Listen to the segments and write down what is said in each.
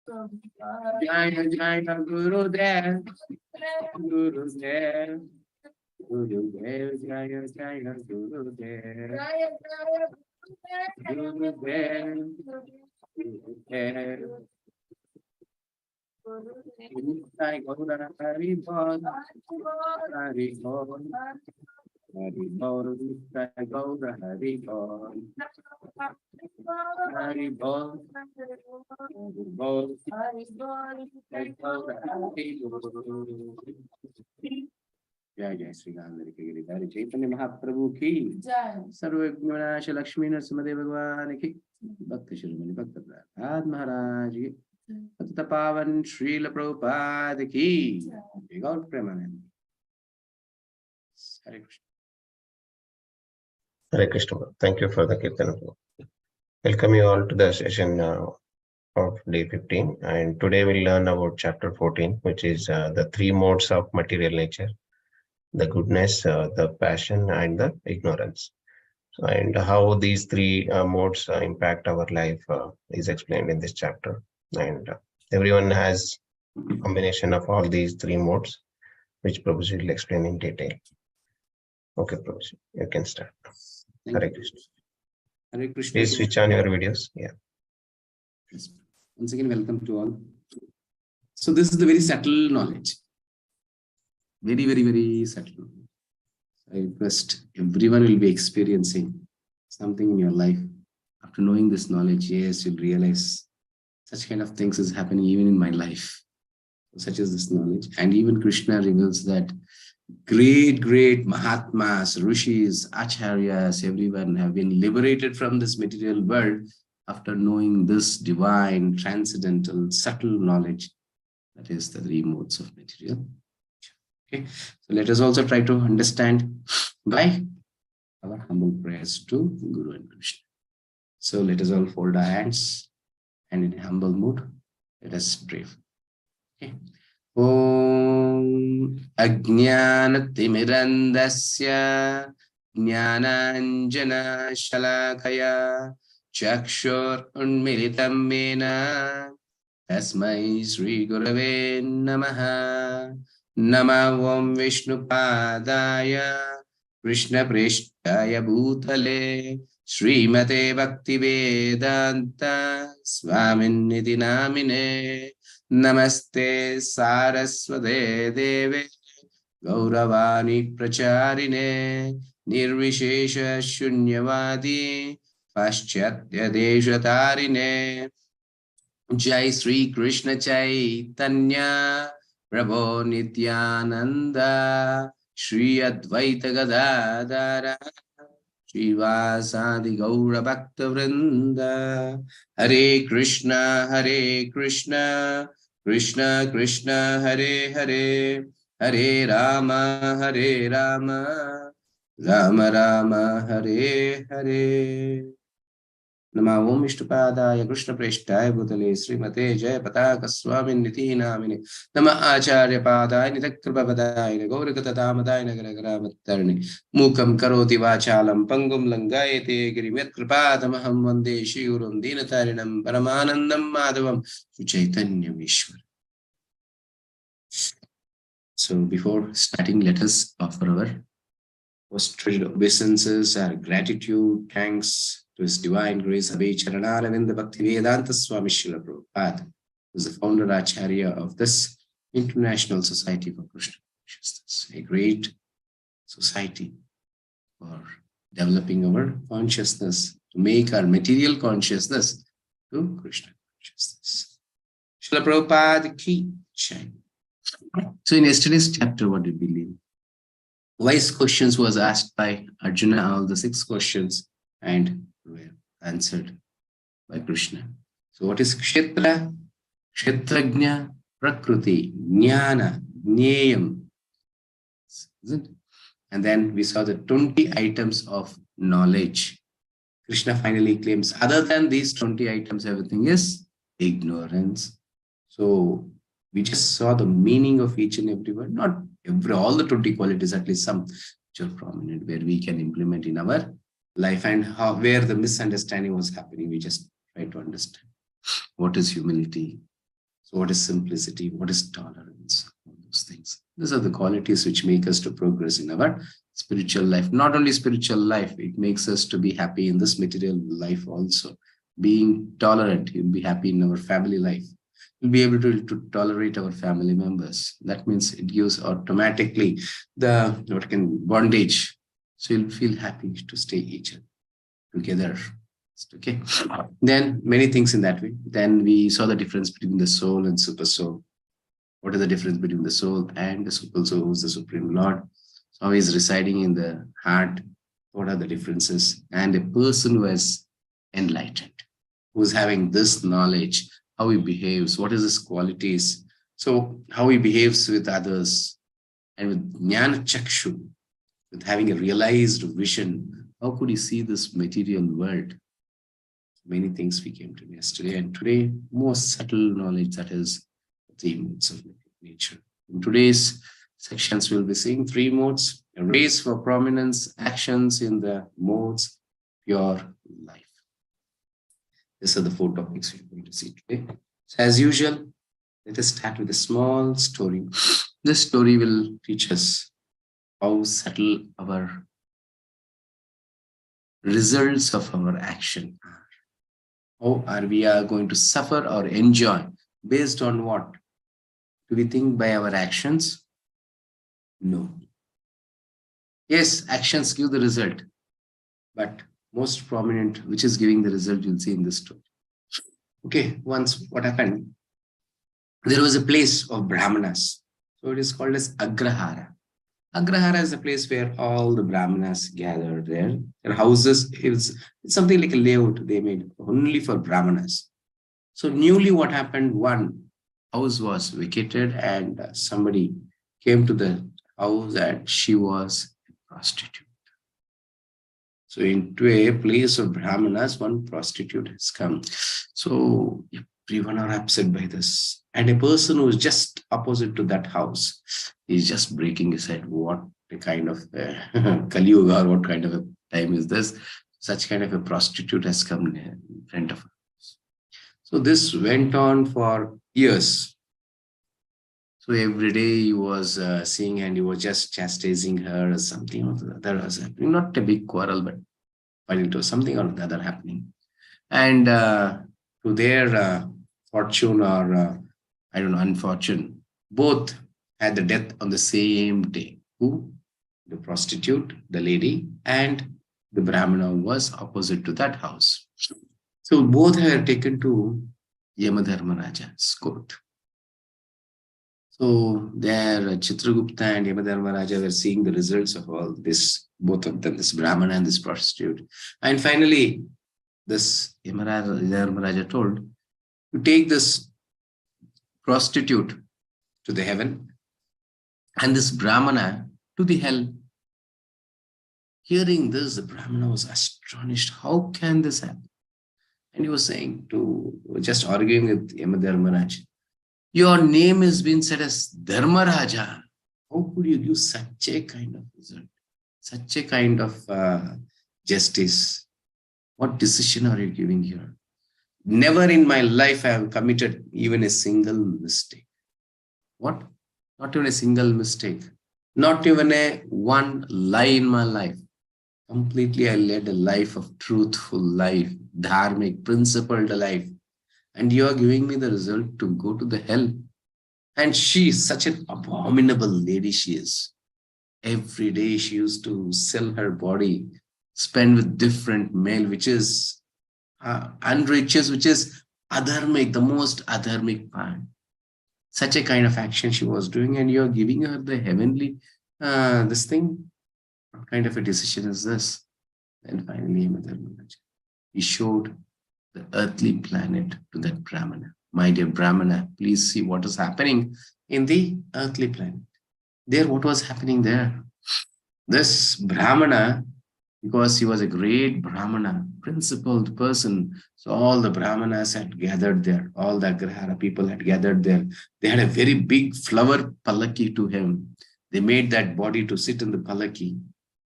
Jaya Jaya Gurudev, Gurudev, Gurudev, Jaya Jaya Gurudev, Gurudev, Gurudev. Jai Gaura Hari Bol, Hari Bol, Hari Bol, Jai Gaura Hari Bol, Hari Bol, Hari Bol, Jai Gaura Hari Bol. जय जय श्री राम गिरिधारी चैतन्य महाप्रभु की सर्वविघ्नविनाश लक्ष्मी नरसिंहदेव भगवान की भक्त शिरोमणि भक्त प्रहलाद महाराज की पतित पावन श्रील प्रभुपाद की गौर प्रेमानंद। हरे Krishna. Hare Krishna. Thank you for the Kirtana. Welcome you all to the session of day 15, and today we'll learn about chapter 14, which is the three modes of material nature: the goodness, the passion, and the ignorance. And how these three modes impact our life is explained in this chapter. And everyone has a combination of all these three modes, which Prabhuji will explain in detail. Okay, Prabhuji, you can start. Hare Krishna. Hare Krishna. Please switch on your videos. Yeah. Once again, welcome to all. So this is the very subtle knowledge. Very, very, very subtle. I request everyone will be experiencing something in your life. After knowing this knowledge, yes, you'll realize such kind of things is happening even in my life. Such as this knowledge. And even Krishna reveals that great, great Mahatmas, Rishis, Acharyas, everyone have been liberated from this material world after knowing this divine, transcendental, subtle knowledge. That is the three modes of material. Okay, so let us also try to understand by our humble prayers to Guru and Krishna. So let us all fold our hands and in a humble mood, let us pray. Okay. Om Ajnana-timirandasya Jnananjana Shalakaya Chakshur Unmilitam Mena Tasmai Sri Gurave Namaha. Nama Om Vishnu Padaya Krishna Prishtaya Bhutale Srimate Bhakti Vedanta Swaminiti Namine Namaste Saraswate Deve Gauravani Pracharine Nirvishesha Shunyavadi Paschatya Deshatarine Jai Sri Krishna Chaitanya Prabhu Nityananda Shri Advaita Gadadara Srivasadi Gaura Bhakta Vrinda Hare Krishna Krishna Krishna Hare Hare Hare Rama Rama Rama Hare Hare. Nama Om Vishnupadaya Krishna Preshtaya Bhutale Srimate Jaya Pataka Swaminiti Namine Nama Acharya Padaya Nitakrpa Padaya Gaurikata Damadaya Nagaragaravattarni Mukam Karoti Vachalam Pangum Langayate Girimet Kripadamaham Vande Shigurum Dinatarinam Paramanandam Madhavam Suchaitanya Vishwar. So before starting, let us offer our most treasured obeisances, our gratitude, thanks to His Divine Grace, Abhay Charanaravinda Bhakti Vedanta Swami Srila Prabhupada, who is the founder Acharya of this International Society for Krishna Consciousness, a great society for developing our consciousness, to make our material consciousness to Krishna consciousness. Srila Prabhupada ki jai. So in yesterday's chapter, what did we learn? Wise questions was asked by Arjuna, all the 6 questions, and were answered by Krishna. So what is Kshetra? Kshetrajna, Prakriti, Jnana, Jneyam. Isn't it? And then we saw the 20 items of knowledge. Krishna finally claims, other than these 20 items, everything is ignorance. So we just saw the meaning of each and every word, not all the 20 qualities, at least some which are prominent, where we can implement in our life, and where the misunderstanding was happening. We just try to understand what is humility, So what is simplicity? What is tolerance? All those things. These are the qualities which make us to progress in our spiritual life. Not only spiritual life, it makes us to be happy in this material life also. Being tolerant, you'll be happy in our family life. We'll be able to tolerate our family members. That means it gives automatically the bondage. So you'll feel happy to stay each other together. Okay. Then many things in that way. Then we saw the difference between the soul and super soul. What is the difference between the soul and the super soul, who's the Supreme Lord? So how is residing in the heart? What are the differences? And a person who is enlightened, who's having this knowledge, how he behaves, what is his qualities, so how he behaves with others, and with Jnana Chakshu, with having a realized vision, how could he see this material world? Many things we came to yesterday, and today more subtle knowledge, that is the modes of nature. In today's sections, we'll be seeing 3 modes: a race for prominence, actions in the modes, pure life. These are the 4 topics we're going to see today. So as usual, let us start with a small story. This story will teach us how subtle our results of our action are. How are we going to suffer or enjoy? Based on what? Do we think by our actions? No. Yes, actions give the result, but most prominent, which is giving the result, you'll see in this story. Okay, once what happened? There was a place of Brahmanas. So it is called as Agrahara. Agrahara is a place where all the Brahmanas gathered there. And houses, it's something like a layout they made only for Brahmanas. So newly what happened, one house was vacated and somebody came to the house and she was a prostitute. So into a place of Brahmanas, one prostitute has come. So everyone are upset by this. And a person who is just opposite to that house is just breaking his head. What a kind of Kali Yuga, or what kind of a time is this? Such kind of a prostitute has come in front of us. So this went on for years. So every day he was seeing, and he was just chastising her or something or the other was happening. Not a big quarrel, but it was something or the other happening. And to their fortune or I don't know, unfortune, both had the death on the same day. Who? The prostitute, the lady, and the Brahmana was opposite to that house. So both were taken to Yamadharmaraja's court. So there, Chitragupta and Yamadharmaraja were seeing the results of all this, both of them, this Brahmana and this prostitute. And finally, this Yamadharmaraja told, to take this prostitute to the heaven and this Brahmana to the hell. Hearing this, the Brahmana was astonished. How can this happen? And he was saying, just arguing with Yamadharmaraja, your name has been said as Dharmaraja. How could you give such a kind of result? Such a kind of justice? What decision are you giving here? Never in my life I have committed even a single mistake. What? Not even a single mistake. Not even a one lie in my life. Completely I led a life of truthful life, dharmic, principled life. And you are giving me the result to go to the hell. And she is such an abominable lady she is. Every day she used to sell her body, spend with different male, which is unrighteous, which is adharmic, the most adharmic part. Such a kind of action she was doing, and you're giving her the heavenly, this thing. What kind of a decision is this? And finally, he showed the earthly planet to that Brahmana. My dear Brahmana, please see what is happening in the earthly planet. There, what was happening there? This Brahmana, because he was a great Brahmana, principled person, so all the Brahmanas had gathered there. All the Agrahara people had gathered there. They had a very big flower palaki to him. They made that body to sit in the palaki.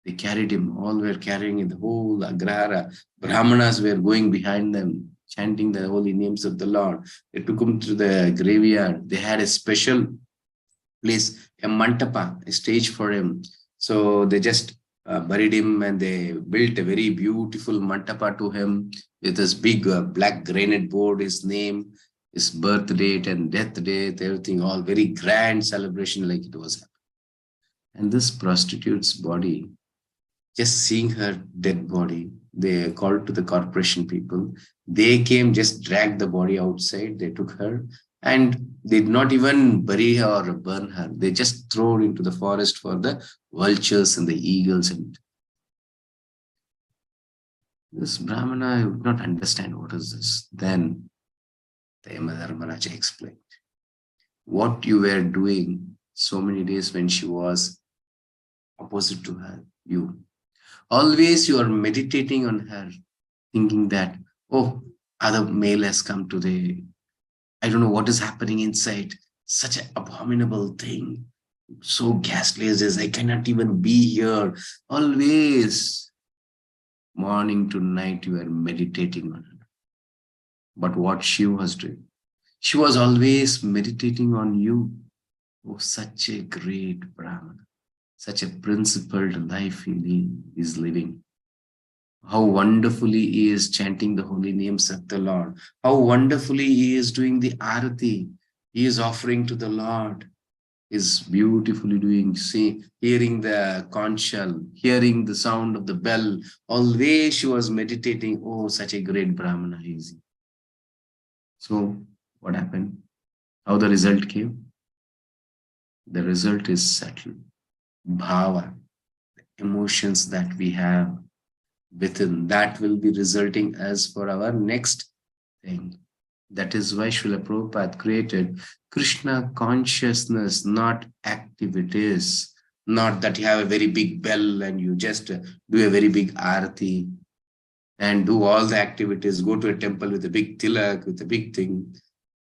They carried him. All were carrying in the whole Agrahara. Brahmanas were going behind them. chanting the holy names of the Lord. They took him to the graveyard. They had a special place, a mantapa, a stage for him. So they just buried him, and they built a very beautiful mantapa to him with this big black granite board, his name, his birth date and death date, everything, all very grand celebration like it was happening. And this prostitute's body, just seeing her dead body, they called to the corporation people. They came, just dragged the body outside. They took her and they did not even bury her or burn her. They just throw her into the forest for the vultures and the eagles. And this Brahmana would not understand what is this. Then the Yamadharmaraja explained what you were doing so many days when she was opposite to her, you. Always you are meditating on her, thinking that, oh, other male has come today. I don't know what is happening inside. Such an abominable thing. So ghastly as this, I cannot even be here. Always, morning to night, you are meditating on her. But what she was doing, she was always meditating on you. Oh, such a great Brahmana. Such a principled life he is living. How wonderfully he is chanting the holy names of the Lord. How wonderfully he is doing the arati. He is offering to the Lord. He is beautifully doing, see, hearing the conch shell, hearing the sound of the bell. Always she was meditating, oh, such a great Brahmana he is. So what happened? How the result came? The result is subtle. Bhava, the emotions that we have within, that will be resulting as for our next thing. That is why Srila Prabhupada created Krishna consciousness, not activities. Not that you have a very big bell and you just do a very big arati and do all the activities, go to a temple with a big tilak, with a big thing.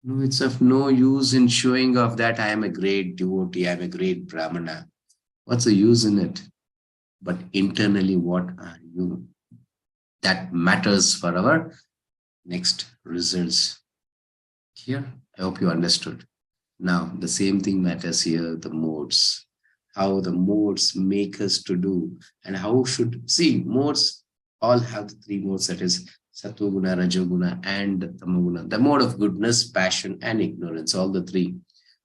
No, it's of no use in showing off that I am a great devotee, I am a great Brahmana. What's the use in it? But internally, what are you? That matters for our next results. Here, I hope you understood. Now, the same thing matters here, the modes. How the modes make us to do, and how should, see, modes all have the three modes, that is Sattva-guna, Rajoguna, and Tamoguna. The mode of goodness, passion, and ignorance, all the three.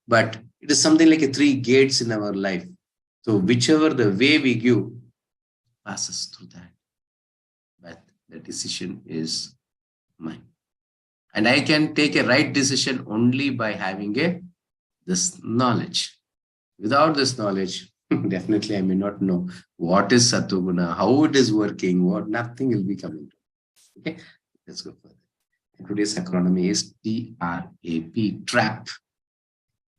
But it is something like a three gates in our life. So whichever the way we give passes through that. But the decision is mine. And I can take a right decision only by having this knowledge. Without this knowledge, definitely I may not know what is Sattva-guna, how it is working, what, nothing will be coming to. Okay, let's go further. And today's acronym is TRAP, TRAP.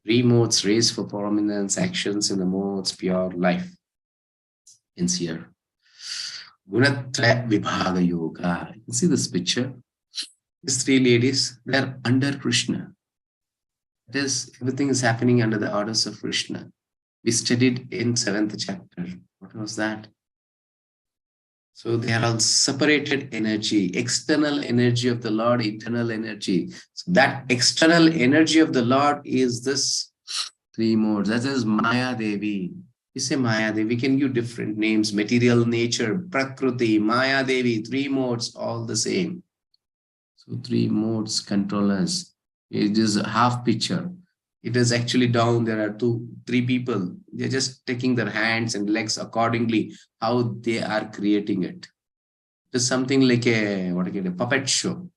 Three modes, race for prominence, actions in the modes, pure life. Ins here. Gunatraya Vibhaga Yoga. You can see this picture. These three ladies, they are under Krishna. That is, everything is happening under the orders of Krishna. We studied in 7th chapter. What was that? So they are all separated energy, external energy of the Lord, internal energy. So that external energy of the Lord is this three modes. That is Maya Devi. You say Maya Devi, can give different names, material nature, Prakriti, Maya Devi, three modes, all the same. So three modes control us. It is a half picture. It is actually down. There are three people. They're just taking their hands and legs accordingly, how they are creating it. It is something like a puppet show.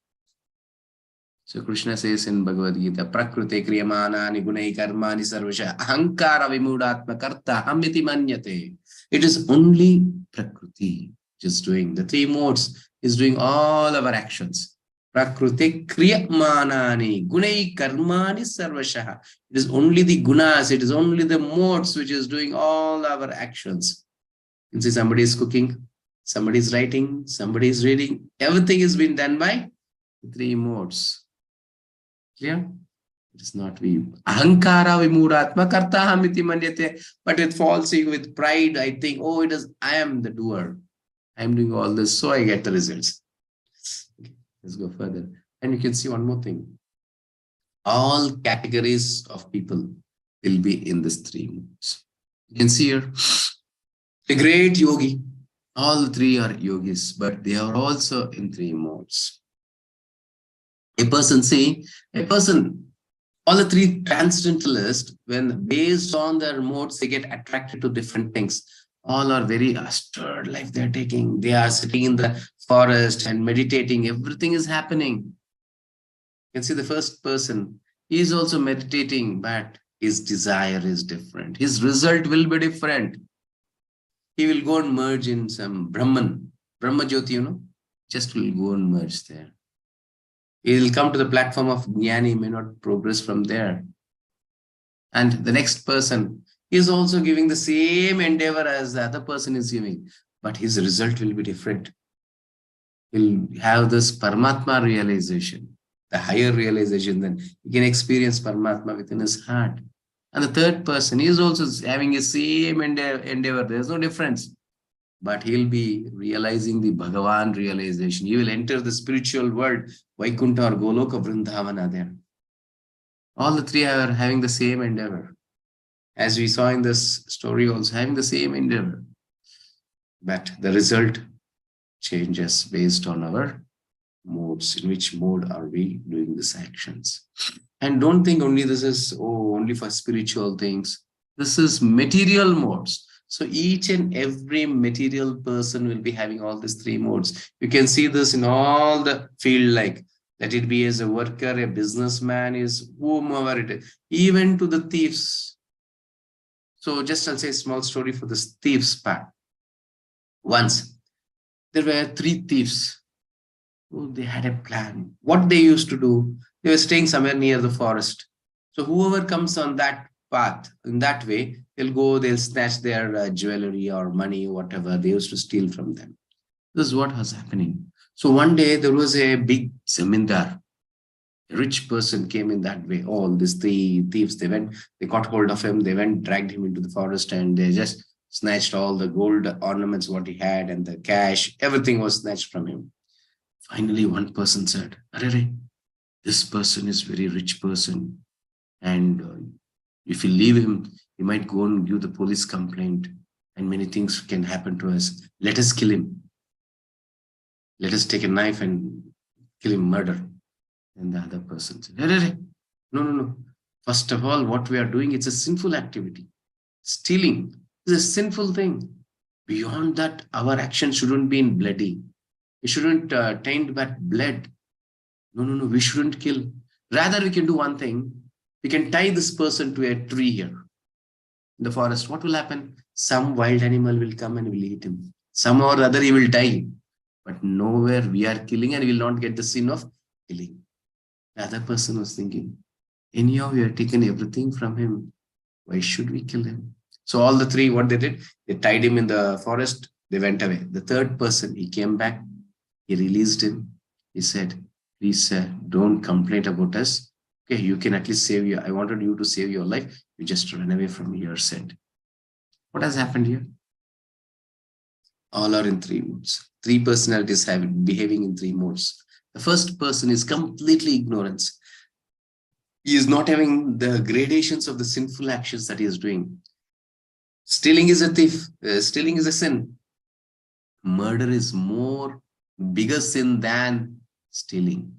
So Krishna says in Bhagavad Gita, Prakrute kriyamanani gunai karmani sarvasha ahankara vimudatma karta hamiti manyate. It is only Prakriti which is doing. The three modes is doing all our actions. Prakriti kriyamanani gunai karmani sarvasha. It is only the gunas, it is only the modes which is doing all our actions. You can see somebody is cooking, somebody is writing, somebody is reading. Everything is being done by the three modes. Clear? It is not we. Ahankara vimudatma karta hamiti manyate. But it falls with pride. I think, oh, it is, I am the doer. I am doing all this, so I get the results. Okay, let's go further. And you can see one more thing. All categories of people will be in this three modes. You can see here, a great yogi. All three are yogis, but they are also in three modes. A person, all the three transcendentalists, when based on their modes, they get attracted to different things. All are very stirred life they're taking. They are sitting in the forest and meditating. Everything is happening. You can see the first person. He is also meditating, but his desire is different. His result will be different. He will go and merge in some Brahman, Brahma Jyoti, just will go and merge there. He will come to the platform of Jnani, may not progress from there. And the next person is also giving the same endeavor as the other person is giving, but his result will be different. He'll have this Paramatma realization, the higher realization, then he can experience Paramatma within his heart. And the third person is also having the same endeavor. There's no difference. But he'll be realizing the Bhagavan realization. He will enter the spiritual world, Vaikuntha or Goloka Vrindavana there. All the three are having the same endeavor. As we saw in this story also, having the same endeavor. But the result changes based on our modes. In which mode are we doing these actions? And don't think only this is only for spiritual things. This is material modes. So each and every material person will be having all these three modes. You can see this in all the field, like let it be as a worker, a businessman, is whomever it is, even to the thieves. So just I'll say a small story for this thieves part. Once there were three thieves. They had a plan. What they used to do, they were staying somewhere near the forest. So whoever comes on that path, in that way, they'll snatch their jewelry or money, whatever they used to steal from them. This is what was happening. So one day there was a big zamindar. A rich person came in that way. All these three thieves, they caught hold of him, they dragged him into the forest, and they just snatched all the gold ornaments, what he had, and the cash, everything was snatched from him. Finally, one person said, Arere, this person is very rich person. And if you leave him, he might go and give the police complaint and many things can happen to us. Let us kill him. Let us take a knife and kill him, murder. And the other person said, Arere, no. First of all, what we are doing, it's a sinful activity. Stealing is a sinful thing. Beyond that, our action shouldn't be in bloody. We shouldn't taint that blood. No, we shouldn't kill. Rather, we can do one thing. We can tie this person to a tree here in the forest. What will happen? Some wild animal will come and will eat him. Some or other he will die. But nowhere we are killing and we will not get the sin of killing. The other person was thinking, anyhow, we have taken everything from him. Why should we kill him? So all the three, what they did, they tied him in the forest. They went away. The third person, he came back. He released him. He said, please, don't complain about us. Okay, you can at least save you. I wanted you to save your life. You just run away from your sin. What has happened here? All are in three modes. Three personalities behaving in three modes. The first person is completely ignorance. He is not having the gradations of the sinful actions that he is doing. Stealing is a thief. Stealing is a sin. Murder is bigger sin than stealing.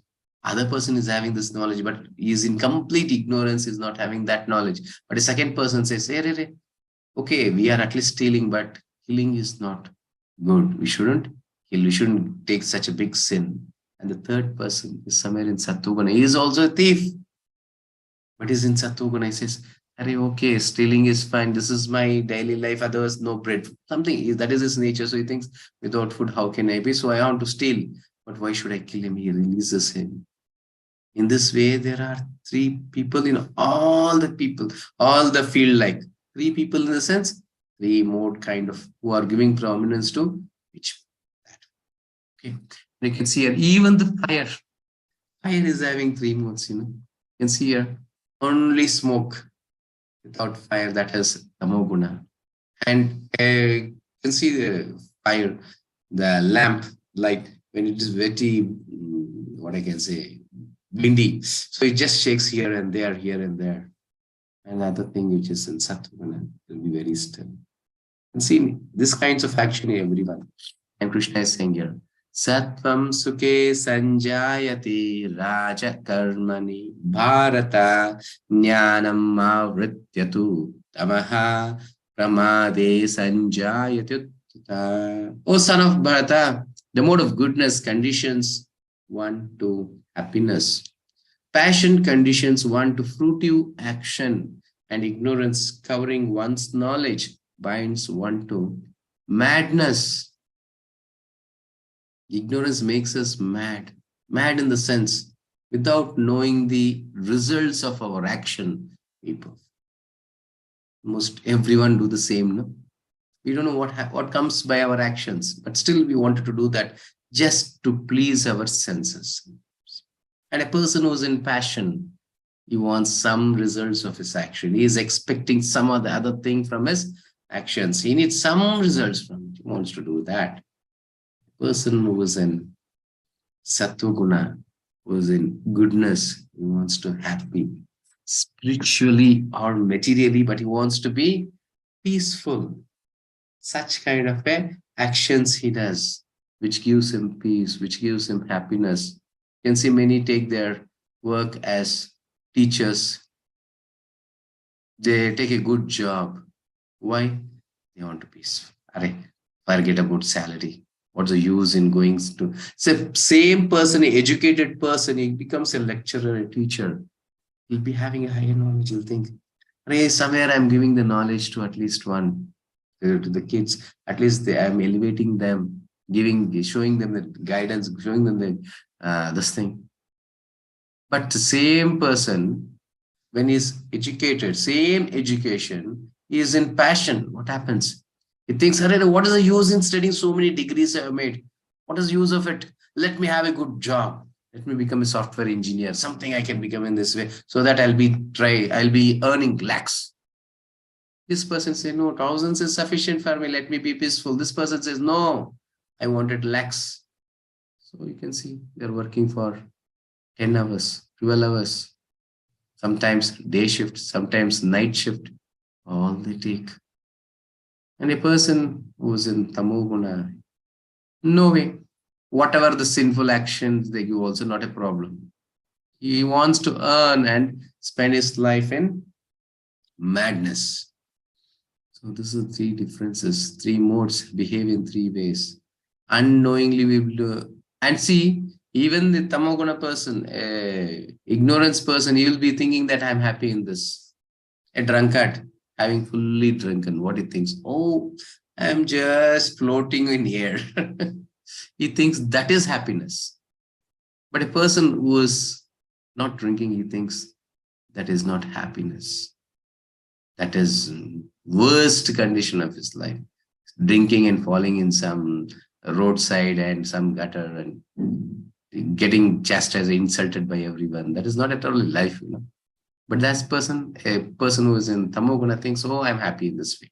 Other person is having this knowledge, but he is in complete ignorance, is not having that knowledge. But the second person says, hey, okay, we are at least stealing, but killing is not good. We shouldn't kill. We shouldn't take such a big sin. And the third person is somewhere in Sattva-guna. He is also a thief, but he's in Sattva-guna. He says, okay, stealing is fine. This is my daily life. Otherwise, no bread. Something that is his nature. So he thinks, without food, how can I be? So I want to steal. But why should I kill him? He releases him. In this way, there are three people in all the people, all the field, like three people in the sense, three mode kind of who are giving prominence to each. Okay. You can see here, even the fire. Fire is having three modes, You can see here, only smoke. Without fire, that has tamoguna. And you can see the fire, the lamp, light, when it is very, what I can say, windy. So it just shakes here and there, here and there. Another thing which is in Sattva will be very still. And see, this kinds of action in everyone. And Krishna is saying here, Sattvam Sukhe Sanjayati Raja Karmani Bharata Jnanam Avrityatu Tamaha Pramade Sanjayati. O son of Bharata, the mode of goodness conditions one to happiness. Passion conditions one to fruitive action, and ignorance covering one's knowledge binds one to madness. Ignorance makes us mad. Mad in the sense, without knowing the results of our action, people. Most everyone do the same, no? We don't know what comes by our actions, but still we wanted to do that just to please our senses. And a person who's in passion, he wants some results of his action. He is expecting some or the other thing from his actions. He needs some results from it. He wants to do that. A person who is in Sattva Guna, who is in goodness, he wants to be happy spiritually or materially, but he wants to be peaceful. Such kind of actions he does, which gives him peace, which gives him happiness. You can see many take their work as teachers. They take a good job. Why? They want to be peaceful. Forget about salary. What's the use in going to... So same person, an educated person, he becomes a lecturer, a teacher. He'll be having a higher knowledge. He'll think, somewhere I'm giving the knowledge to at least one, to the kids. At least I'm elevating them, showing them the guidance, showing them this thing. But the same person, when he's educated, same education, he is in passion. What happens? He thinks, what is the use in studying so many degrees I have made? What is the use of it? Let me have a good job. Let me become a software engineer. Something I can become in this way, so that I'll be earning lakhs. This person says, no, thousands is sufficient for me. Let me be peaceful. This person says, no, I wanted lakhs. So you can see they're working for 10 hours, 12 hours, sometimes day shift, sometimes night shift, all they take. And a person who's in Tamoguna, no way. Whatever the sinful actions they give, also not a problem. He wants to earn and spend his life in madness. So this is three differences, three modes, behave in three ways. Unknowingly we will do. And see, even the Tamoguna person, ignorance person, he will be thinking that I'm happy in this. A drunkard, having fully drunken, what he thinks? Oh, I'm just floating in air. He thinks that is happiness. But a person who is not drinking, he thinks that is not happiness. That is worst condition of his life. Drinking and falling in some roadside and some gutter and getting chastised, insulted by everyone. That is not at all life, you know. But that person, a person who is in Tamoguna thinks, oh, I'm happy in this way.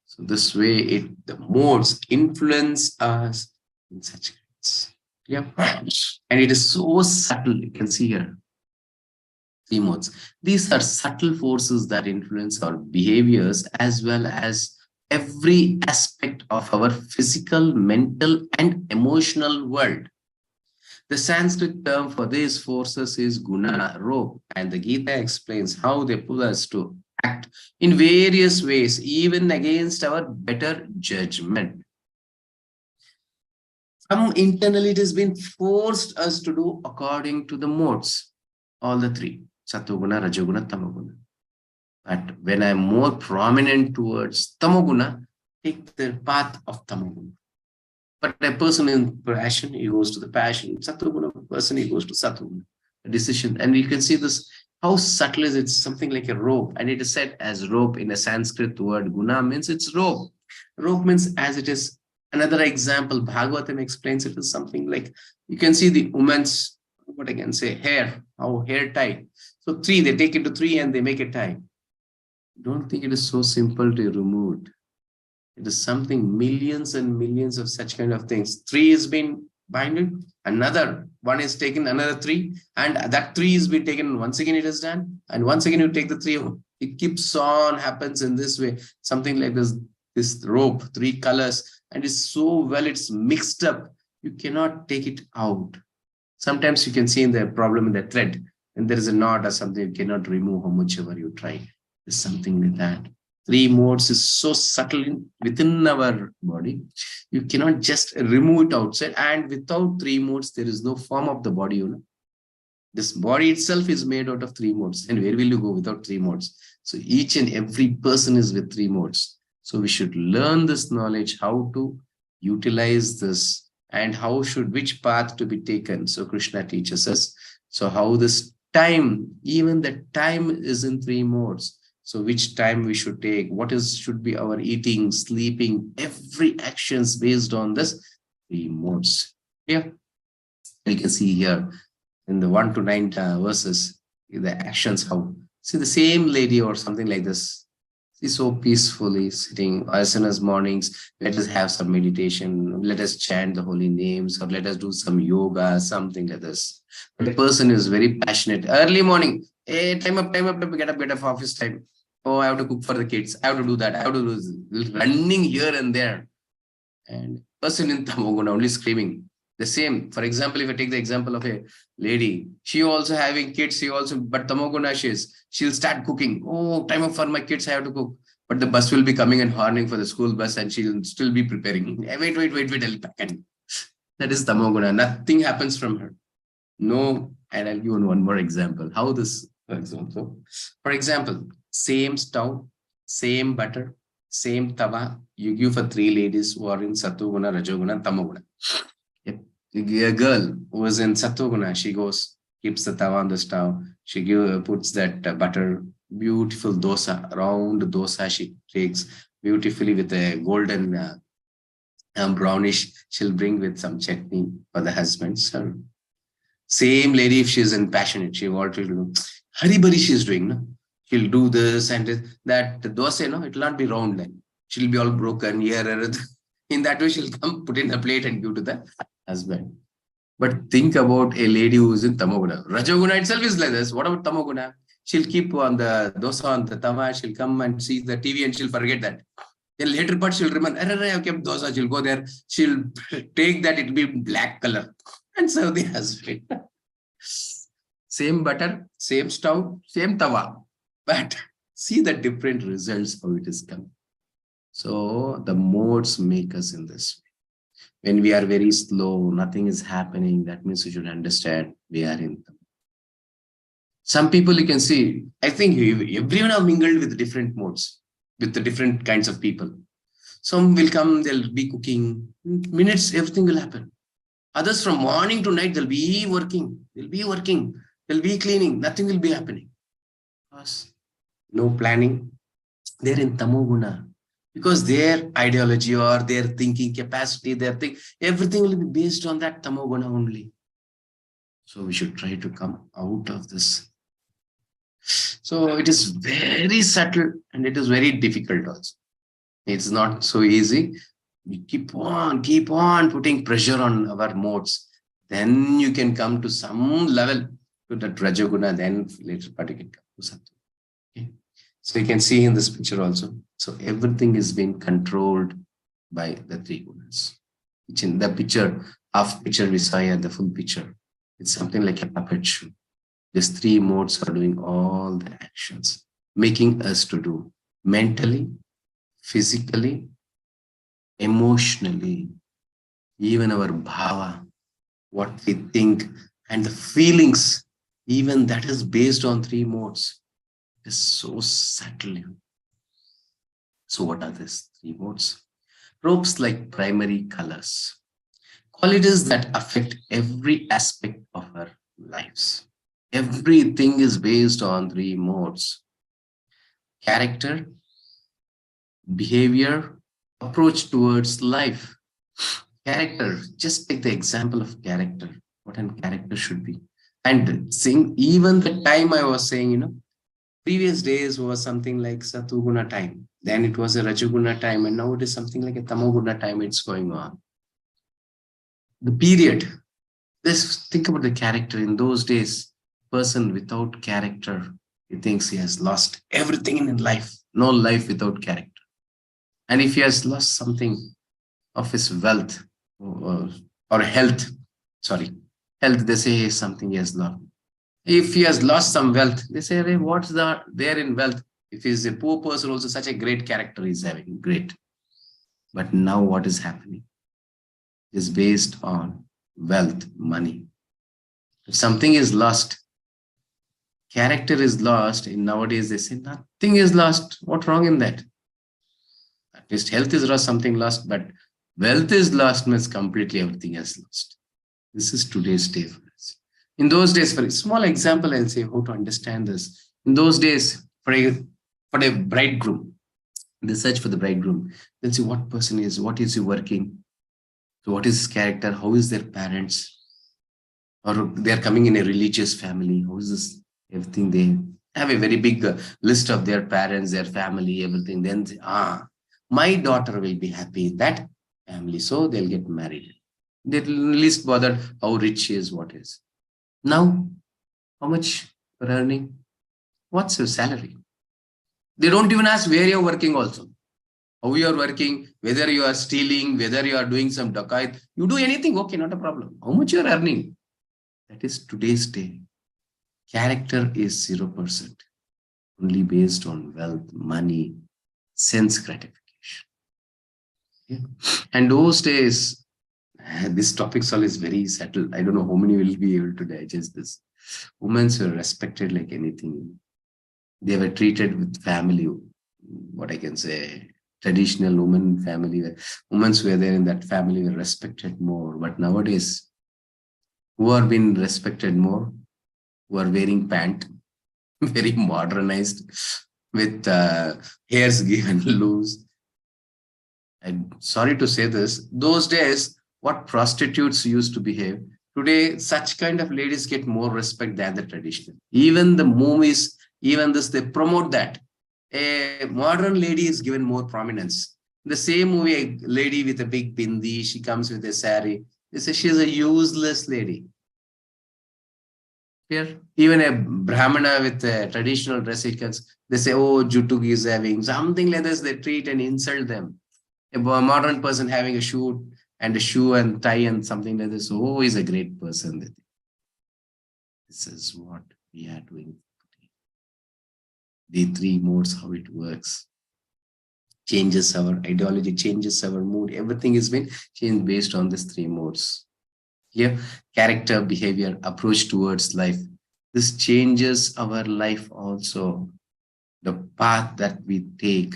So this way, the modes influence us in such ways. Yeah. And it is so subtle. You can see here. Three modes. These are subtle forces that influence our behaviors as well as every aspect of our physical, mental, and emotional world. The Sanskrit term for these forces is guna, rope, and the Gita explains how they pull us to act in various ways, even against our better judgment. Internally, it has been forced us to do according to the modes, all the three, Sattva-guna, Rajoguna, Tamoguna. But when I'm more prominent towards Tamoguna, take the path of Tamoguna. But a person in passion, he goes to the passion. Sattva-guna person, he goes to Sattva-guna. A decision. And you can see this, how subtle is it? It's something like a rope. And it is said as rope in a Sanskrit word. Guna means it's rope. Rope means as it is. Another example, Bhagavatam explains it as something like, you can see the woman's, what I can say, hair, how hair tie. So three, they take it to three and they make a tie. Don't think it is so simple to remove it. It is something, millions and millions of such kind of things. Three has been bind it. Another one is taken, another 3, and that 3 is be taken. Once again, it is done, and once again you take the 3. It keeps on happens in this way. Something like this rope, 3 colors, and it's so well, it's mixed up. You cannot take it out. Sometimes you can see in the problem in the thread, and there is a knot or something you cannot remove how much ever you try. There's something like that. 3 modes is so subtle within our body. You cannot just remove it outside. And without 3 modes, there is no form of the body. This body itself is made out of 3 modes. And where will you go without 3 modes? So each and every person is with 3 modes. So we should learn this knowledge, how to utilize this, and which path to be taken. So Krishna teaches us. So how this time, even the time is in 3 modes. So which time we should take, should be our eating, sleeping, every actions based on this 3 modes. Yeah, you can see here in the 1 to 9 verses, the actions, how. See the same lady or something like this. She's so peacefully sitting as soon as mornings. Let us have some meditation. Let us chant the holy names, or let us do some yoga, something like this. But the person is very passionate. Early morning, hey, time up, get up, office time. Oh, I have to cook for the kids. I have to do that. I have to do this. Running here and there. And person in Tamoguna only screaming. The same. For example, if I take the example of a lady, she also having kids, but Tamoguna she'll start cooking. Oh, time up for my kids, I have to cook. But the bus will be coming and horning for the school bus, and she'll still be preparing. Wait, I'll pack. That is Tamoguna. Nothing happens from her. No, and I'll give you one more example. How this, for example, same stove, same butter, same tawa. You give for 3 ladies who are in Satoguna, Rajoguna, Tamoguna. A girl who is in Satoguna, she goes, keeps the tawa on the stove. She puts that butter, beautiful dosa, round dosa she takes beautifully with a golden brownish. She'll bring with some chutney for the husband. So, same lady, if she's in passionate, she wants to do haribari she's doing. No? She'll do this and that. The dosa, it will not be round then. She'll be all broken here. In that way, she'll come, put in a plate and give to the husband. But think about a lady who is in Tamoguna. Rajoguna itself is like this. What about Tamoguna? She'll keep on the dosa on the tawa. She'll come and see the TV and she'll forget that. Then later part, she'll remember, I kept dosa. She'll go there. She'll take that. It'll be black color and serve the husband. Same butter, same stove, same tawa. But see the different results, how it is coming. So the modes make us in this way. When we are very slow, nothing is happening. That means you should understand we are in them. Some people you can see, I think everyone are mingled with different modes, with the different kinds of people. Some will come, they'll be cooking. Minutes, everything will happen. Others from morning to night, they'll be working. They'll be cleaning. Nothing will be happening. Because no planning. They're in Tamoguna. Because their ideology or their thinking capacity, everything will be based on that Tamoguna only. So we should try to come out of this. So it is very subtle and it is very difficult also. It's not so easy. We keep on putting pressure on our modes. Then you can come to some level to that Rajoguna, then later part you can come to something. Okay. So you can see in this picture also. So everything is being controlled by the 3 gunas. Which in the picture, half picture we saw here, the full picture. It's something like a puppet show. These 3 modes are doing all the actions, making us to do mentally, physically, emotionally, even our bhava, what we think, and the feelings, even that is based on 3 modes. It is so subtle. So what are these 3 modes? Ropes like primary colors, qualities that affect every aspect of our lives. Everything is based on 3 modes. Character, behavior, approach towards life. Character, just take the example of character, what a character should be. And even the time I was saying, previous days was something like Satoguna time. Then it was a Rajoguna time, and now it is something like a Tamoguna time. It's going on. the period. Let's think about the character. In those days, person without character, he thinks he has lost everything in life. No life without character. And if he has lost something of his wealth or health, sorry, health, they say something he has lost. If he has lost some wealth, they say, hey, what's there in wealth? If he's a poor person, also such a great character he's having. Great. But now what is happening is based on wealth, money. If something is lost, character is lost, in nowadays they say nothing is lost. What's wrong in that? At least health is lost, something lost, but wealth is lost means completely everything is lost. This is today's day for us. In those days, for a small example, I'll say how to understand this. In those days, for a bridegroom, they search for the bridegroom. They'll see what person is, what is he working, so what is his character, how is their parents, or they are coming in a religious family, how is this, everything. They have a very big list of their parents, their family, everything. Then, my daughter will be happy in that family, so they'll get married. They're least bothered how rich she is, what is. Now, how much you're earning? What's your salary? They don't even ask where you're working also. How you're working, whether you are stealing, whether you are doing some dacoit. You do anything, okay, not a problem. How much you're earning? That is today's day. Character is 0%. Only based on wealth, money, sense gratification. Yeah. And those days, this topic all is very subtle. I don't know how many will be able to digest this. Women were respected like anything. They were treated with family, what I can say, traditional woman family. Women who were there in that family were respected more. But nowadays, who are being respected more? Who are wearing pant, very modernized, with hairs given loose. I'm sorry to say this. Those days, what prostitutes used to behave, today, such kind of ladies get more respect than the traditional. Even the movies, even this, they promote that. A modern lady is given more prominence. The same movie, a lady with a big bindi, she comes with a sari. They say she's a useless lady. Here, even a Brahmana with a traditional dress, they say, oh, Jutug is having something like this. They treat and insult them. A modern person having a shoe and tie and something like this. Oh, he's a great person. This is what we are doing. The three modes, how it works. Changes our ideology, changes our mood. Everything is been changed based on these three modes. Here, character, behavior, approach towards life. This changes our life also. The path that we take.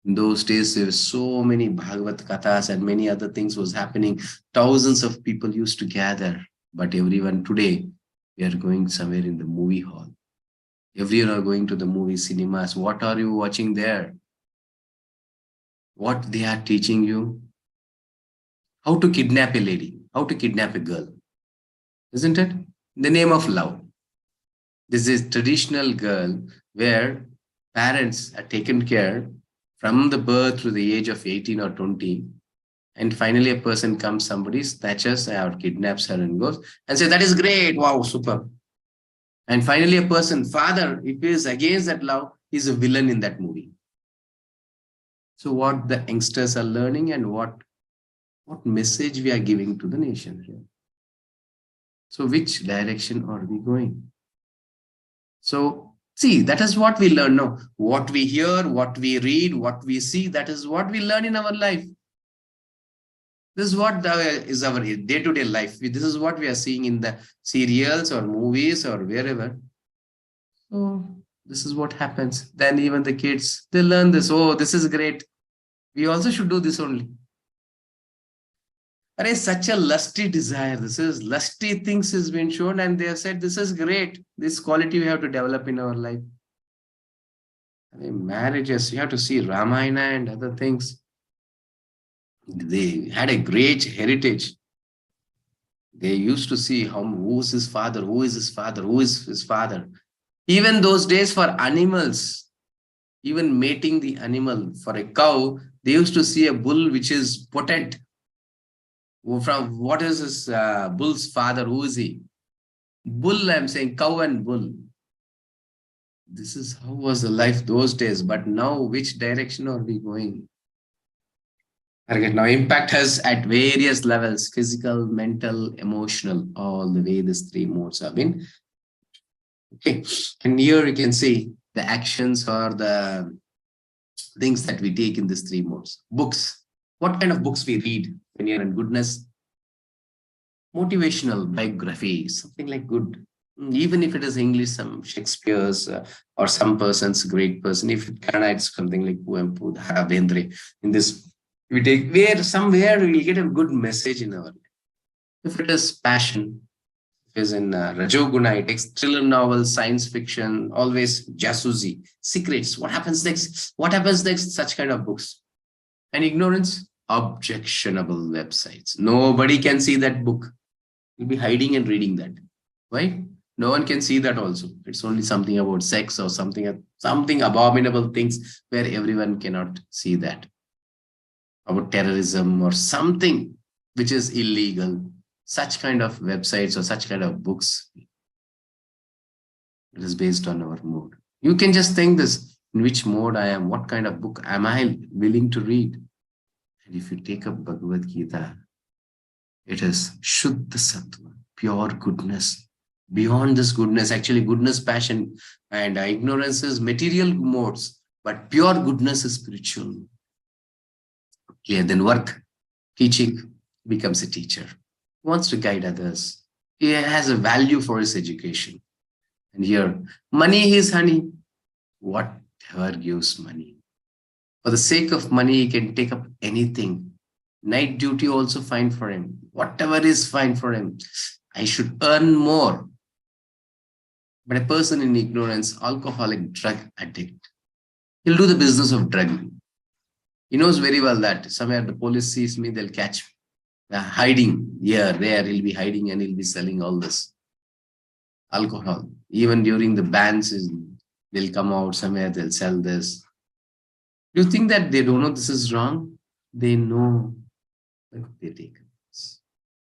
In those days, there were so many Bhagavad Kathas and many other things was happening. Thousands of people used to gather. But everyone today, we are going somewhere in the movie hall. Everyone are going to the movie cinemas. What are you watching there? What they are teaching you? How to kidnap a lady, how to kidnap a girl. Isn't it? In the name of love. This is traditional girl where parents are taken care from the birth to the age of 18 or 20. And finally a person comes, somebody snatches or kidnaps her and goes and says, that is great, wow, super. And finally a person, father, if he is against that love, he's a villain in that movie. So what the youngsters are learning and what message we are giving to the nation here. So which direction are we going? So see, that is what we learn now. What we hear, what we read, what we see, that is what we learn in our life. This is what is our day-to-day life. This is what we are seeing in the serials or movies or wherever. So this is what happens. Then even the kids, they learn this. Oh, this is great. We also should do this only. But it's such a lusty desire. This is lusty things has been shown and they have said, this is great. This quality we have to develop in our life. I mean, marriages, you have to see Ramayana and other things. They had a great heritage. They used to see who is his father, who is his father, who is his father. Even those days for animals, even mating the animal for a cow, they used to see a bull which is potent. From what is this bull's father? Who is he? Bull, I'm saying cow and bull. This is how was the life those days. But now, which direction are we going? Now, impact has at various levels: physical, mental, emotional, all the way these three modes have been. Okay, and here you can see the actions or the things that we take in these three modes. Books. What kind of books we read when you're in goodness? Motivational biography, something like good. Even if it is English, some Shakespeare's or some person's great person. If it Kannada, it's something like Puempu, Bendre. In this, we take where somewhere we'll get a good message in our life. If it is passion, if it is in Rajoguna, it takes thriller novels, science fiction, always jasusi, secrets. What happens next? What happens next? Such kind of books. And ignorance, objectionable websites. Nobody can see that book. You'll be hiding and reading that. Why? No one can see that also. It's only something about sex or something abominable things where everyone cannot see that. About terrorism or something which is illegal. Such kind of websites or such kind of books. It is based on our mood. You can just think this, in which mode I am, what kind of book am I willing to read? And if you take up Bhagavad Gita, it is Shuddha Sattva, pure goodness. Beyond this goodness, actually goodness, passion, and ignorance is material modes, but pure goodness is spiritual. Clear, then work, teaching, becomes a teacher. He wants to guide others. He has a value for his education. And here, money is honey. Whatever gives money. For the sake of money, he can take up anything. Night duty also fine for him. Whatever is fine for him. I should earn more. But a person in ignorance, alcoholic, drug addict, he'll do the business of drugging. He knows very well that somewhere the police sees me, they'll catch me. Hiding here, there, he'll be hiding and he'll be selling all this alcohol. Even during the bans, they'll come out somewhere, they'll sell this. Do you think that they don't know this is wrong? They know, but they take it.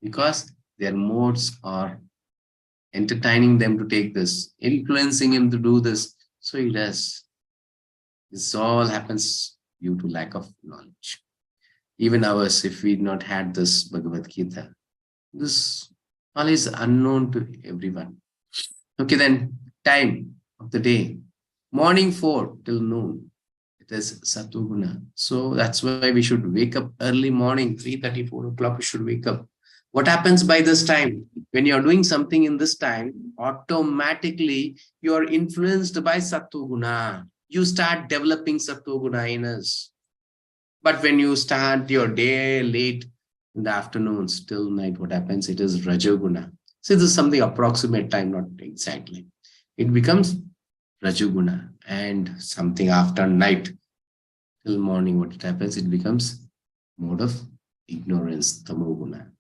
Because their modes are entertaining them to take this, influencing him to do this. So he does. This all happens due to lack of knowledge. Even ours, if we not had this Bhagavad Gita, this all is unknown to everyone. Okay, then time of the day, morning 4 till noon, it is Satoguna. So that's why we should wake up early morning, 3:30, 4 o'clock, we should wake up. What happens by this time? When you're doing something in this time, automatically you are influenced by Satoguna. You start developing Satoguna in us. But when you start your day late in the afternoons till night, what happens? It is Rajoguna. So this is something approximate time, not exactly. It becomes Rajoguna, and something after night till morning, what it happens? It becomes mode of ignorance, Tamoguna.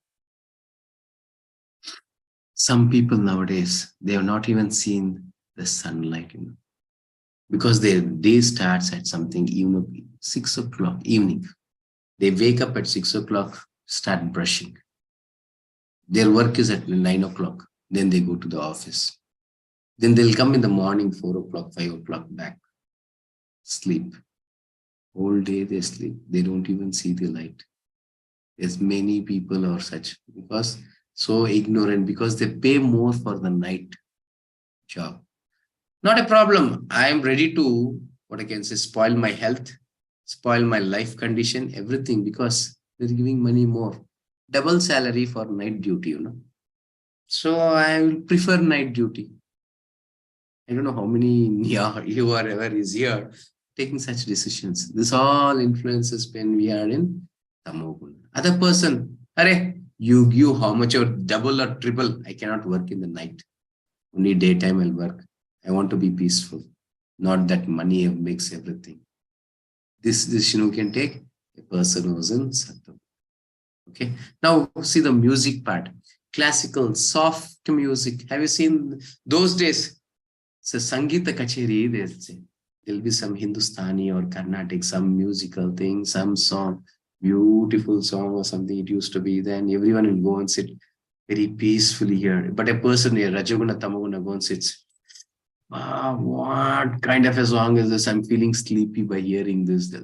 Some people nowadays, they have not even seen the sunlight, because their day starts at something, 6 o'clock evening. They wake up at 6 o'clock, start brushing. Their work is at 9 o'clock. Then they go to the office. Then they'll come in the morning, 4 o'clock, 5 o'clock back. Sleep. Whole day they sleep. They don't even see the light. There's many people are such, because so ignorant, because they pay more for the night job. Not a problem. I am ready to, what I can say, spoil my health, spoil my life condition, everything, because they're giving money more. Double salary for night duty, So I will prefer night duty. I don't know how many you or ever is here taking such decisions. This all influences when we are in Tamoguna. Other person, you give how much or double or triple. I cannot work in the night. Only daytime I'll work. I want to be peaceful. Not that money makes everything. This decision we can take a person who's in Sattva. Okay. Now see the music part. Classical, soft music. Have you seen those days? So Sangeeta Kacheri, they'll say. There'll be some Hindustani or Carnatic, some musical thing, some song. Beautiful song or something it used to be. Then everyone will go and sit very peacefully here. But a person here, Rajoguna, Tamoguna, go and sits. What kind of a song is this? I'm feeling sleepy by hearing this.